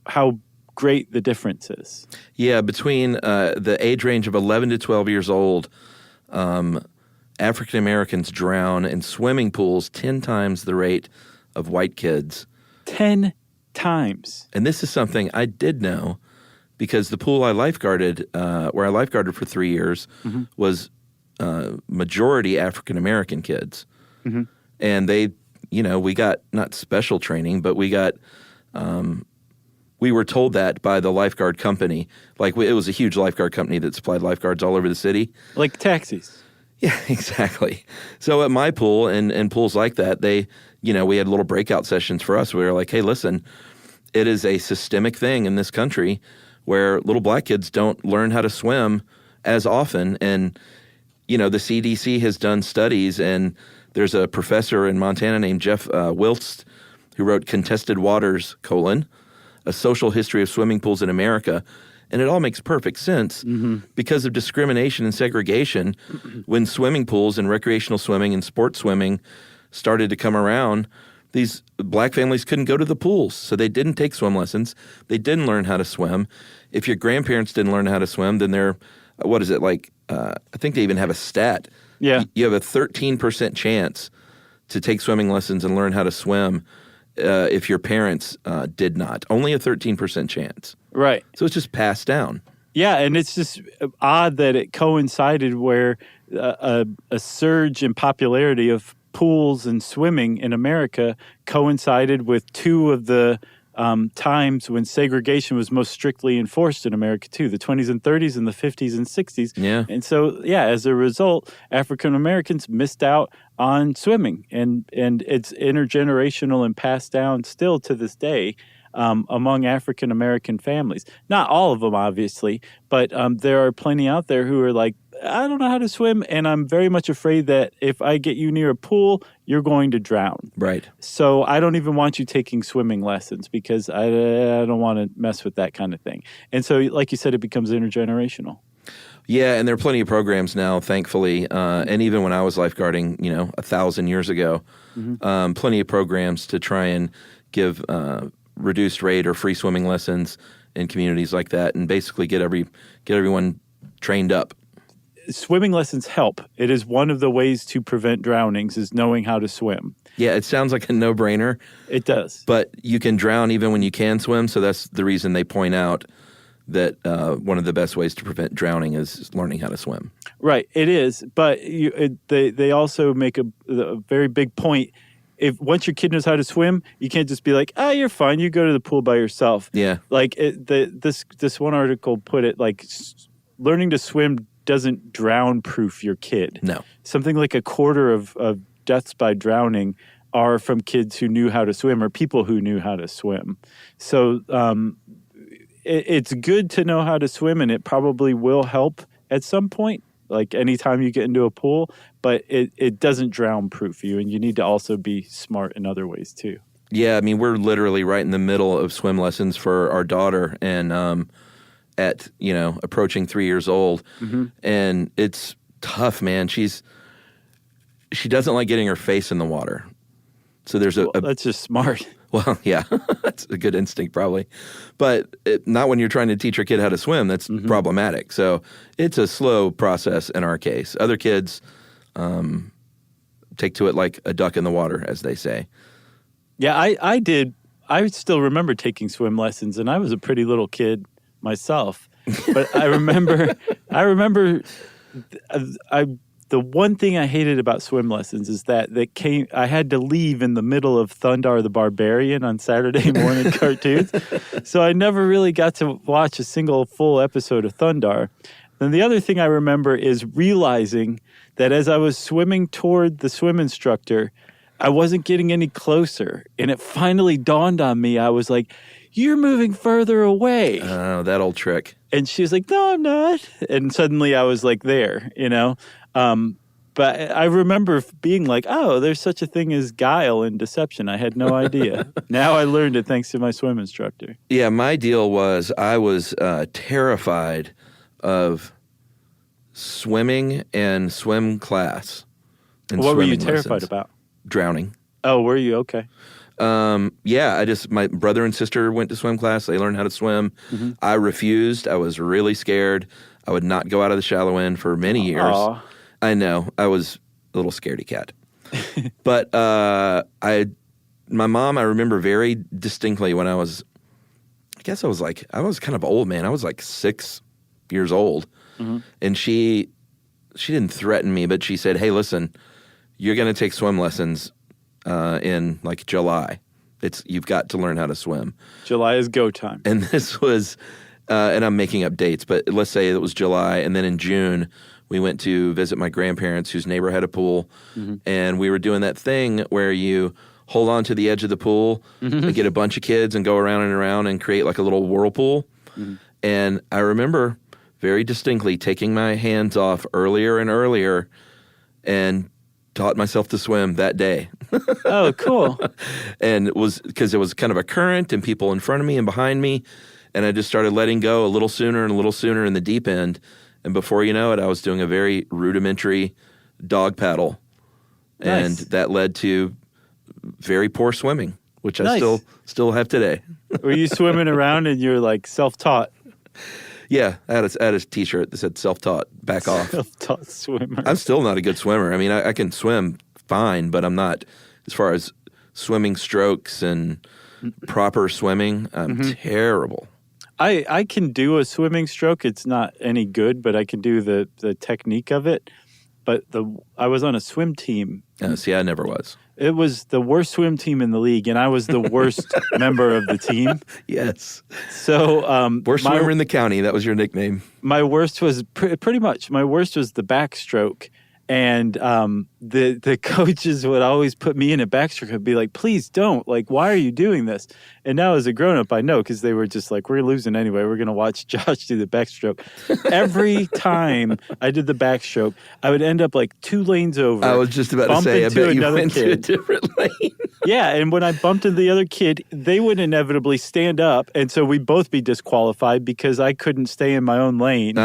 great the difference is. Yeah, between the age range of 11 to 12 years old, African Americans drown in swimming pools 10 times the rate of white kids. 10 times. And this is something I did know, because the pool I lifeguarded, where I lifeguarded for 3 years, was majority African American kids. Mm-hmm. And they, we got not special training, but we got, we were told that by the lifeguard company. Like, it was a huge lifeguard company that supplied lifeguards all over the city. Like taxis. Yeah, exactly. So at my pool and pools like that, they, we had little breakout sessions for us. We were like, hey, listen, it is a systemic thing in this country where little black kids don't learn how to swim as often. And, the CDC has done studies, and there's a professor in Montana named Jeff Wiltz who wrote Contested Waters, A Social History of Swimming Pools in America. And it all makes perfect sense because of discrimination and segregation. When swimming pools and recreational swimming and sports swimming started to come around, these black families couldn't go to the pools, so they didn't take swim lessons. They didn't learn how to swim. If your grandparents didn't learn how to swim, then they're, I think they even have a stat. Yeah. You have a 13% chance to take swimming lessons and learn how to swim if your parents did not. Only a 13% chance. Right. So it's just passed down. Yeah, and it's just odd that it coincided where a surge in popularity of pools and swimming in America coincided with two of the times when segregation was most strictly enforced in America too, the 20s and 30s and the 50s and 60s. Yeah. And so, as a result, African Americans missed out on swimming, and it's intergenerational and passed down still to this day among African American families. Not all of them, obviously, but there are plenty out there who are like, I don't know how to swim, and I'm very much afraid that if I get you near a pool, you're going to drown. Right. So I don't even want you taking swimming lessons because I don't want to mess with that kind of thing. And so, like you said, it becomes intergenerational. Yeah, and there are plenty of programs now, thankfully, and even when I was lifeguarding, 1,000 years ago, plenty of programs to try and give reduced rate or free swimming lessons in communities like that, and basically get everyone trained up. Swimming lessons help. It is one of the ways to prevent drownings is knowing how to swim. Yeah, it sounds like a no-brainer. It does. But you can drown even when you can swim, so that's the reason they point out that one of the best ways to prevent drowning is learning how to swim. Right, it is. But they also make a very big point. If once your kid knows how to swim, you can't just be like, you're fine. You go to the pool by yourself. Yeah. Like this one article put it like learning to swim doesn't drown-proof your kid. No. Something like a quarter of deaths by drowning are from kids who knew how to swim or people who knew how to swim. So it's good to know how to swim, and it probably will help at some point, like anytime you get into a pool, but it doesn't drown-proof you, and you need to also be smart in other ways too. Yeah, I mean, we're literally right in the middle of swim lessons for our daughter, and at approaching 3 years old, and it's tough, man. She doesn't like getting her face in the water, so there's that's just smart. Well, yeah, that's a good instinct probably, but not when you're trying to teach your kid how to swim. That's problematic. So it's a slow process in our case. Other kids take to it like a duck in the water, as they say. Yeah, I did. I still remember taking swim lessons, and I was a pretty little kid myself, but I remember the one thing I hated about swim lessons is that I had to leave in the middle of Thundar the Barbarian on Saturday morning cartoons, so I never really got to watch a single full episode of Thundar. Then the other thing I remember is realizing that as I was swimming toward the swim instructor, I wasn't getting any closer, and it finally dawned on me. I was like, you're moving further away. Oh, that old trick. And she was like, no, I'm not. And suddenly I was like there, But I remember being like, oh, there's such a thing as guile and deception. I had no idea. Now I learned it thanks to my swim instructor. Yeah, my deal was I was terrified of swimming and swim class. What were you terrified about? Drowning. Oh, were you? Okay. Yeah, my brother and sister went to swim class. They learned how to swim. I refused. I was really scared. I would not go out of the shallow end for many years. Aww. I know. I was a little scaredy cat. But my mom, I remember very distinctly when I was kind of old, man. I was like 6 years old. And she didn't threaten me, but she said, hey, listen, you're going to take swim lessons in like July. You've got to learn how to swim. July is go time. And this was, and I'm making up dates, but let's say it was July. And then in June, we went to visit my grandparents whose neighbor had a pool. And we were doing that thing where you hold on to the edge of the pool and get a bunch of kids and go around and around and create like a little whirlpool. And I remember very distinctly taking my hands off earlier and earlier and taught myself to swim that day. Oh, cool. And it was because it was kind of a current and people in front of me and behind me. And I just started letting go a little sooner and a little sooner in the deep end. And before you know it, I was doing a very rudimentary dog paddle. And that led to very poor swimming, which I still have today. Were you swimming around and you're like self-taught? Yeah, I had a T-shirt that said self-taught, back off. Self-taught swimmer. I'm still not a good swimmer. I mean, I can swim fine, but I'm not, as far as swimming strokes and proper swimming, I'm terrible. I can do a swimming stroke. It's not any good, but I can do the technique of it. But I was on a swim team. See, I never was. It was the worst swim team in the league, and I was the worst member of the team. Yes. So worst swimmer in the county. That was your nickname. My worst was pretty much. My worst was the backstroke, and the coaches would always put me in a backstroke. I'd be like, "Please don't! Like, why are you doing this?" And now as a grown up, I know because they were just like, "We're losing anyway. We're going to watch Josh do the backstroke." Every time I did the backstroke, I would end up like 2 lanes over. I was just about to say, I bet you went to a different lane. Yeah, and when I bumped into the other kid, they would inevitably stand up, and so we'd both be disqualified because I couldn't stay in my own lane.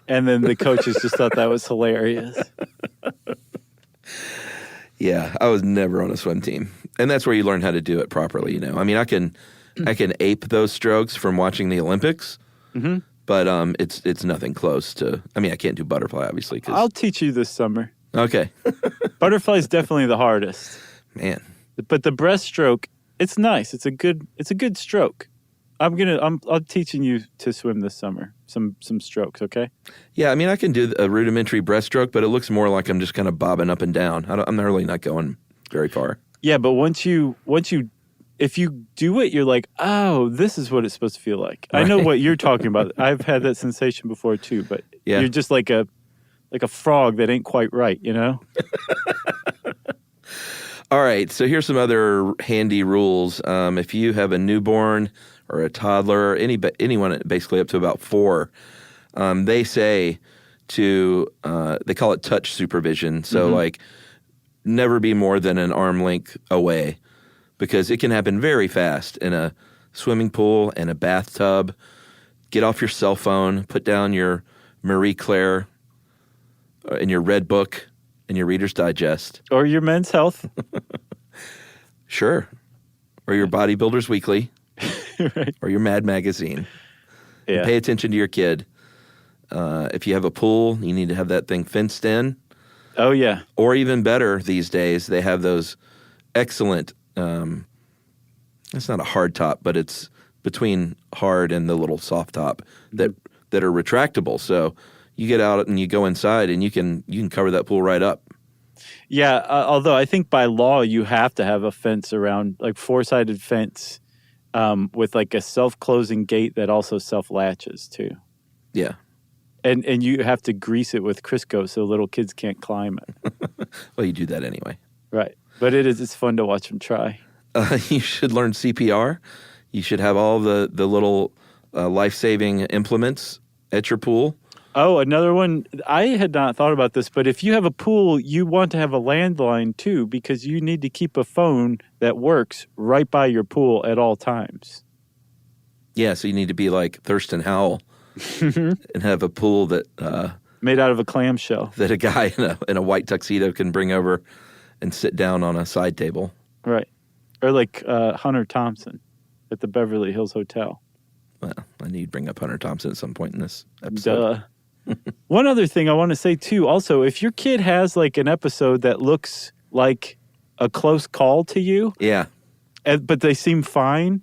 And then the coaches just thought that was hilarious. Yeah, I was never on a swim team. And that's where you learn how to do it properly, you know. I mean, I can ape those strokes from watching the Olympics, but it's nothing close to, I mean, I can't do butterfly, obviously. I'll teach you this summer. Okay. Butterfly is definitely the hardest. Man. But the breaststroke, it's nice. It's a good stroke. I'm teaching you to swim this summer. Some strokes, okay? Yeah, I mean, I can do a rudimentary breaststroke, but it looks more like I'm just kind of bobbing up and down. I'm really not going very far. Yeah, but if you do it, you're like, oh, this is what it's supposed to feel like. Right. I know what you're talking about. I've had that sensation before too, but you're just like a frog that ain't quite right, you know? All right, so here's some other handy rules. If you have a newborn or a toddler, anyone basically up to about 4, they say they call it touch supervision. So like never be more than an arm length away because it can happen very fast in a swimming pool and a bathtub. Get off your cell phone, put down your Marie Claire and your Red Book and your Reader's Digest. Or your Men's Health. Sure. Or your Bodybuilders Weekly. Right. Or your Mad Magazine. Yeah. And pay attention to your kid. If you have a pool, you need to have that thing fenced in. Oh, yeah. Or even better these days, they have those excellent, it's not a hard top, but it's between hard and the little soft top that are retractable. So you get out and you go inside and you can cover that pool right up. Yeah, although I think by law you have to have a fence around, like 4-sided fence with like a self-closing gate that also self-latches too. Yeah. And you have to grease it with Crisco so little kids can't climb it. Well, you do that anyway. Right. But it's fun to watch them try. You should learn CPR. You should have all the little life-saving implements at your pool. Oh, another one. I had not thought about this, but if you have a pool, you want to have a landline too, because you need to keep a phone that works right by your pool at all times. Yeah, so you need to be like Thurston Howell and have a pool that made out of a clamshell that a guy in a white tuxedo can bring over and sit down on a side table. Right. Or like Hunter Thompson at the Beverly Hills Hotel. Well, I need to bring up Hunter Thompson at some point in this episode. One other thing I want to say too, also, if your kid has like an episode that looks like a close call to you, but they seem fine,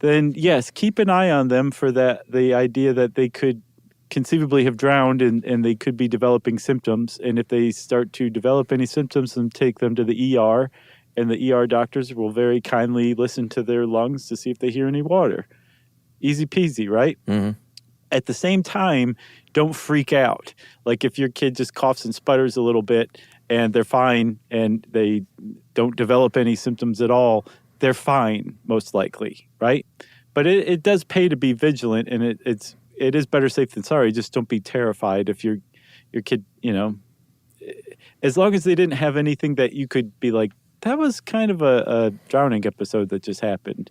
then yes, keep an eye on them for the idea that they could conceivably have drowned and they could be developing symptoms. And if they start to develop any symptoms, then take them to the ER, and the ER doctors will very kindly listen to their lungs to see if they hear any water. Easy peasy, right? Mm-hmm. At the same time, don't freak out. Like if your kid just coughs and sputters a little bit and they're fine and they don't develop any symptoms at all, they're fine, most likely, right? But it does pay to be vigilant, and it is better safe than sorry. Just don't be terrified if your kid, as long as they didn't have anything that you could be like, that was kind of a drowning episode that just happened.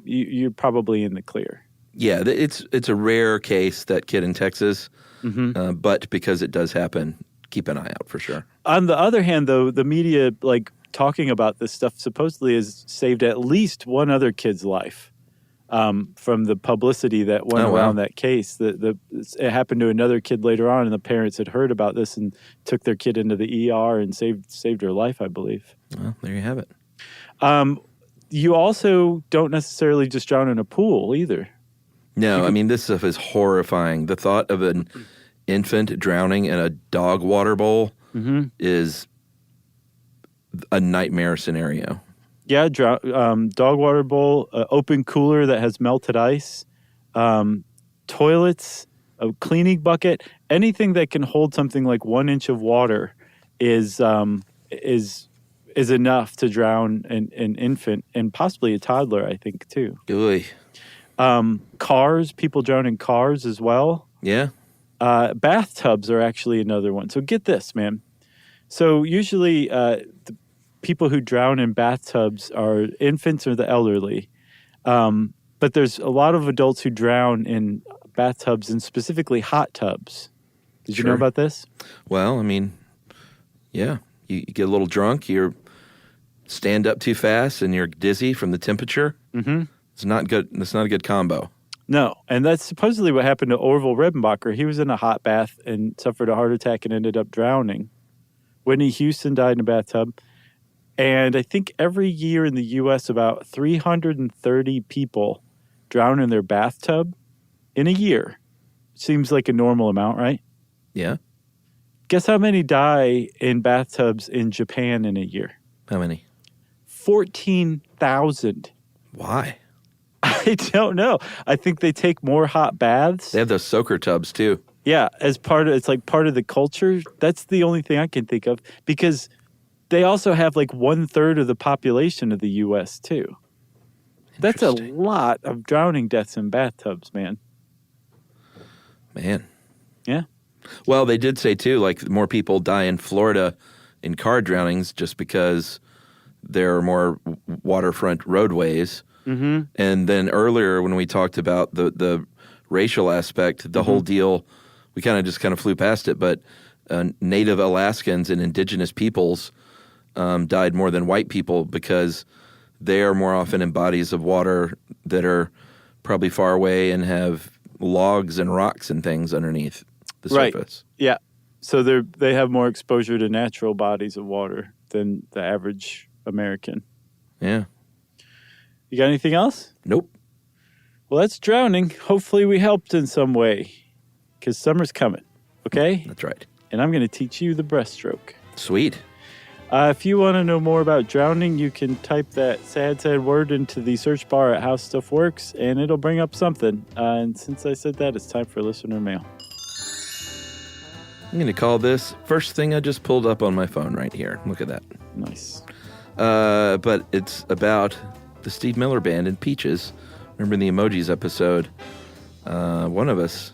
You're probably in the clear. Yeah, it's a rare case, that kid in Texas, but because it does happen, keep an eye out for sure. On the other hand, though, the media, like talking about this stuff, supposedly has saved at least one other kid's life. from the publicity that went around that case. It happened to another kid later on, and the parents had heard about this and took their kid into the ER and saved her life, I believe. Well, there you have it. You also don't necessarily just drown in a pool either. No, I mean, this stuff is horrifying. The thought of an infant drowning in a dog water bowl is a nightmare scenario. Yeah, dog water bowl, open cooler that has melted ice, toilets, a cleaning bucket, anything that can hold something like 1 inch of water is enough to drown an infant and possibly a toddler, I think, too. Ooh. Cars, people drown in cars as well. Yeah. Bathtubs are actually another one. So get this, man. So usually the people who drown in bathtubs are infants or the elderly. But there's a lot of adults who drown in bathtubs and specifically hot tubs. Did you know about this? Well, I mean, yeah. You get a little drunk, you stand up too fast, and you're dizzy from the temperature. Mm-hmm. It's not good. It's not a good combo. No, and that's supposedly what happened to Orville Redenbacher. He was in a hot bath and suffered a heart attack and ended up drowning. Whitney Houston died in a bathtub. And I think every year in the U.S., about 330 people drown in their bathtub in a year. Seems like a normal amount, right? Yeah. Guess how many die in bathtubs in Japan in a year? How many? 14,000. Why? I don't know. I think they take more hot baths. They have those soaker tubs too. Yeah, it's like part of the culture. That's the only thing I can think of, because they also have like 1/3 of the population of the U.S. too. That's a lot of drowning deaths in bathtubs, man. Man. Yeah. Well, they did say too, like more people die in Florida in car drownings just because there are more waterfront roadways. Mm-hmm. And then earlier when we talked about the racial aspect, the whole deal, we kind of flew past it, but Native Alaskans and indigenous peoples died more than white people because they are more often in bodies of water that are probably far away and have logs and rocks and things underneath the surface. Yeah. So they have more exposure to natural bodies of water than the average American. Yeah. You got anything else? Nope. Well, that's drowning. Hopefully we helped in some way, because summer's coming, okay? That's right. And I'm going to teach you the breaststroke. Sweet. If you want to know more about drowning, you can type that sad word into the search bar at How Stuff Works, and it'll bring up something. And since I said that, it's time for listener mail. I'm going to call this first thing I just pulled up on my phone right here. Look at that. Nice. But it's about the Steve Miller Band and Peaches. Remember in the Emojis episode, one of us,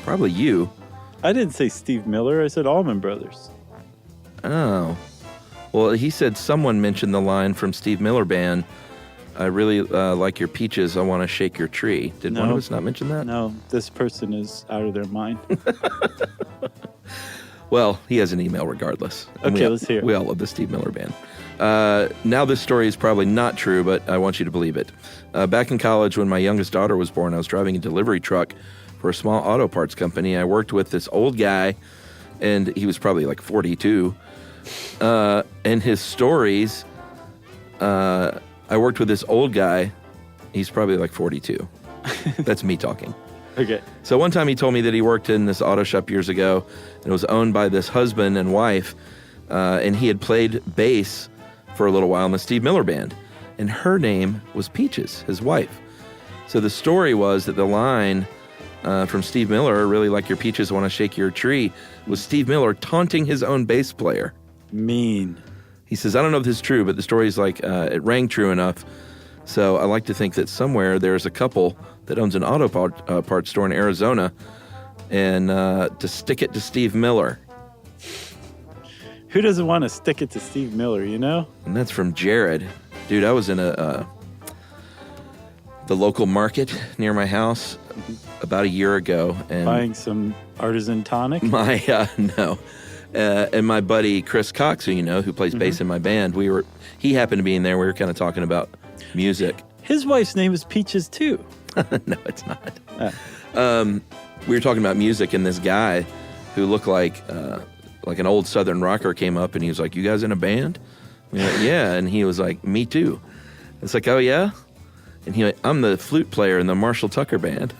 probably you. I didn't say Steve Miller. I said Allman Brothers. Oh. Well, he said someone mentioned the line from Steve Miller Band, I really like your peaches, I want to shake your tree. Did one of us not mention that? No, this person is out of their mind. Well, he has an email regardless. Okay, let's hear it. We all love the Steve Miller Band. Now this story is probably not true, but I want you to believe it. Back in college, when my youngest daughter was born, I was driving a delivery truck for a small auto parts company. I worked with this old guy, and he was probably like 42. And his stories, I worked with this old guy. He's probably like 42. That's me talking. Okay. So one time he told me that he worked in this auto shop years ago, and it was owned by this husband and wife, and he had played bass for a little while in the Steve Miller Band, and her name was Peaches, his wife. So the story was that the line from Steve Miller, really like your peaches, want to shake your tree, was Steve Miller taunting his own bass player. Mean. He says, I don't know if this is true, but the story's like, it rang true enough. So I like to think that somewhere there's a couple that owns an auto parts store in Arizona, and to stick it to Steve Miller. Who doesn't want to stick it to Steve Miller, you know? And that's from Jared. Dude, I was in the local market near my house about a year ago. And buying some artisan tonic? No. And my buddy Chris Cox, who you know, who plays bass in my band, he happened to be in there. We were kind of talking about music. His wife's name is Peaches, too. No, it's not. We were talking about music, and this guy who looked like an old Southern rocker came up, and he was like, "You guys in a band?" We were like, "Yeah," and he was like, "Me too." It's like, "Oh yeah," and he like, "I'm the flute player in the Marshall Tucker Band."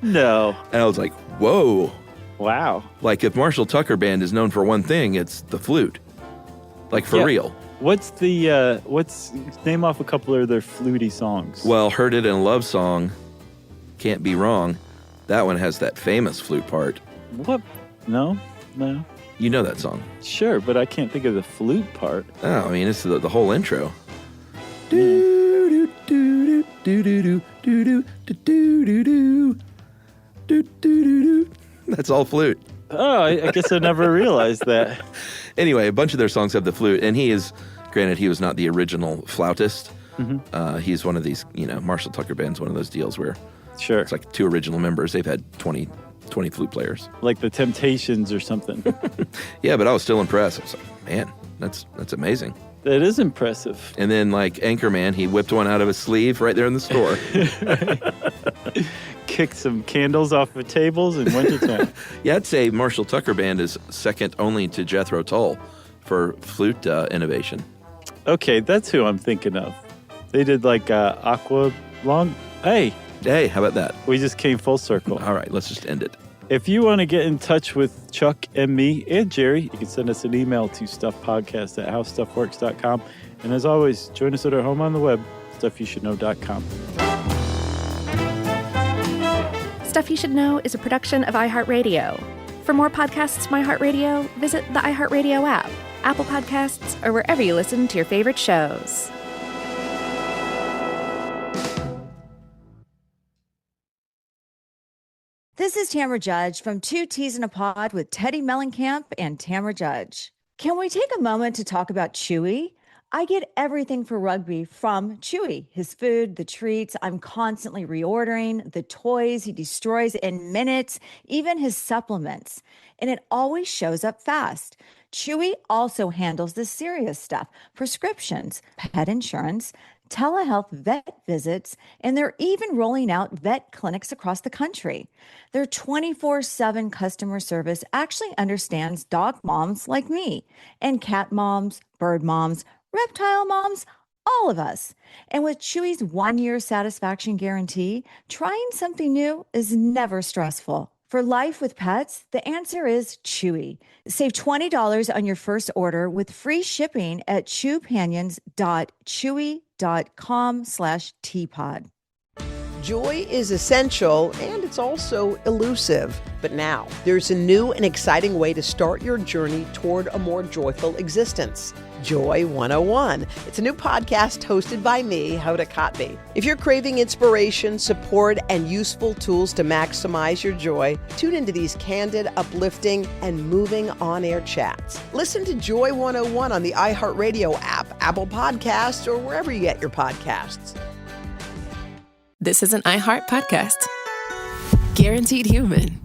No, and I was like, "Whoa, wow!" Like if Marshall Tucker Band is known for one thing, it's the flute, like for real. What's name off a couple of their fluty songs? Well, "Heard It in a Love Song," "Can't Be Wrong." That one has that famous flute part. What? No. You know that song? Sure, but I can't think of the flute part. Oh, I mean, it's the whole intro. Do do do do do do do do do do do do do. That's all flute. Oh, I guess I never realized that. Anyway, a bunch of their songs have the flute, and he was not the original flautist. Mm-hmm. He's one of these, Marshall Tucker Band's one of those deals where it's like 2 original members. They've had 20 flute players. Like the Temptations or something. Yeah, but I was still impressed. I was like, man, that's amazing. That is impressive. And then like Anchorman, he whipped one out of his sleeve right there in the store. Kicked some candles off of tables and went to town. Yeah, I'd say Marshall Tucker Band is second only to Jethro Tull for flute innovation. Okay, that's who I'm thinking of. They did like Aqua Long. Hey, how about that? We just came full circle. All right, let's just end it. If you want to get in touch with Chuck and me and Jerry, you can send us an email to stuffpodcast@howstuffworks.com. And as always, join us at our home on the web, stuffyoushouldknow.com. Stuff You Should Know is a production of iHeartRadio. For more podcasts from iHeartRadio, visit the iHeartRadio app, Apple Podcasts, or wherever you listen to your favorite shows. This is Tamra Judge from Two Teas in a Pod with Teddy Mellencamp and Tamra Judge. Can we take a moment to talk about Chewy? I get everything for rugby from Chewy. His food, the treats, I'm constantly reordering, the toys he destroys in minutes, even his supplements. And it always shows up fast. Chewy also handles the serious stuff, prescriptions, pet insurance, telehealth vet visits, and they're even rolling out vet clinics across the country. Their 24/7 customer service actually understands dog moms like me and cat moms, bird moms, reptile moms, all of us. And with Chewy's 1-year satisfaction guarantee, trying something new is never stressful. For life with pets, the answer is Chewy. Save $20 on your first order with free shipping at chewpanions.chewy.com/teapod. Joy is essential and it's also elusive. But now there's a new and exciting way to start your journey toward a more joyful existence. Joy 101. It's a new podcast hosted by me, Hoda Kotb. If you're craving inspiration, support, and useful tools to maximize your joy, tune into these candid, uplifting, and moving on-air chats. Listen to Joy 101 on the iHeartRadio app, Apple Podcasts, or wherever you get your podcasts. This is an iHeart podcast. Guaranteed Human.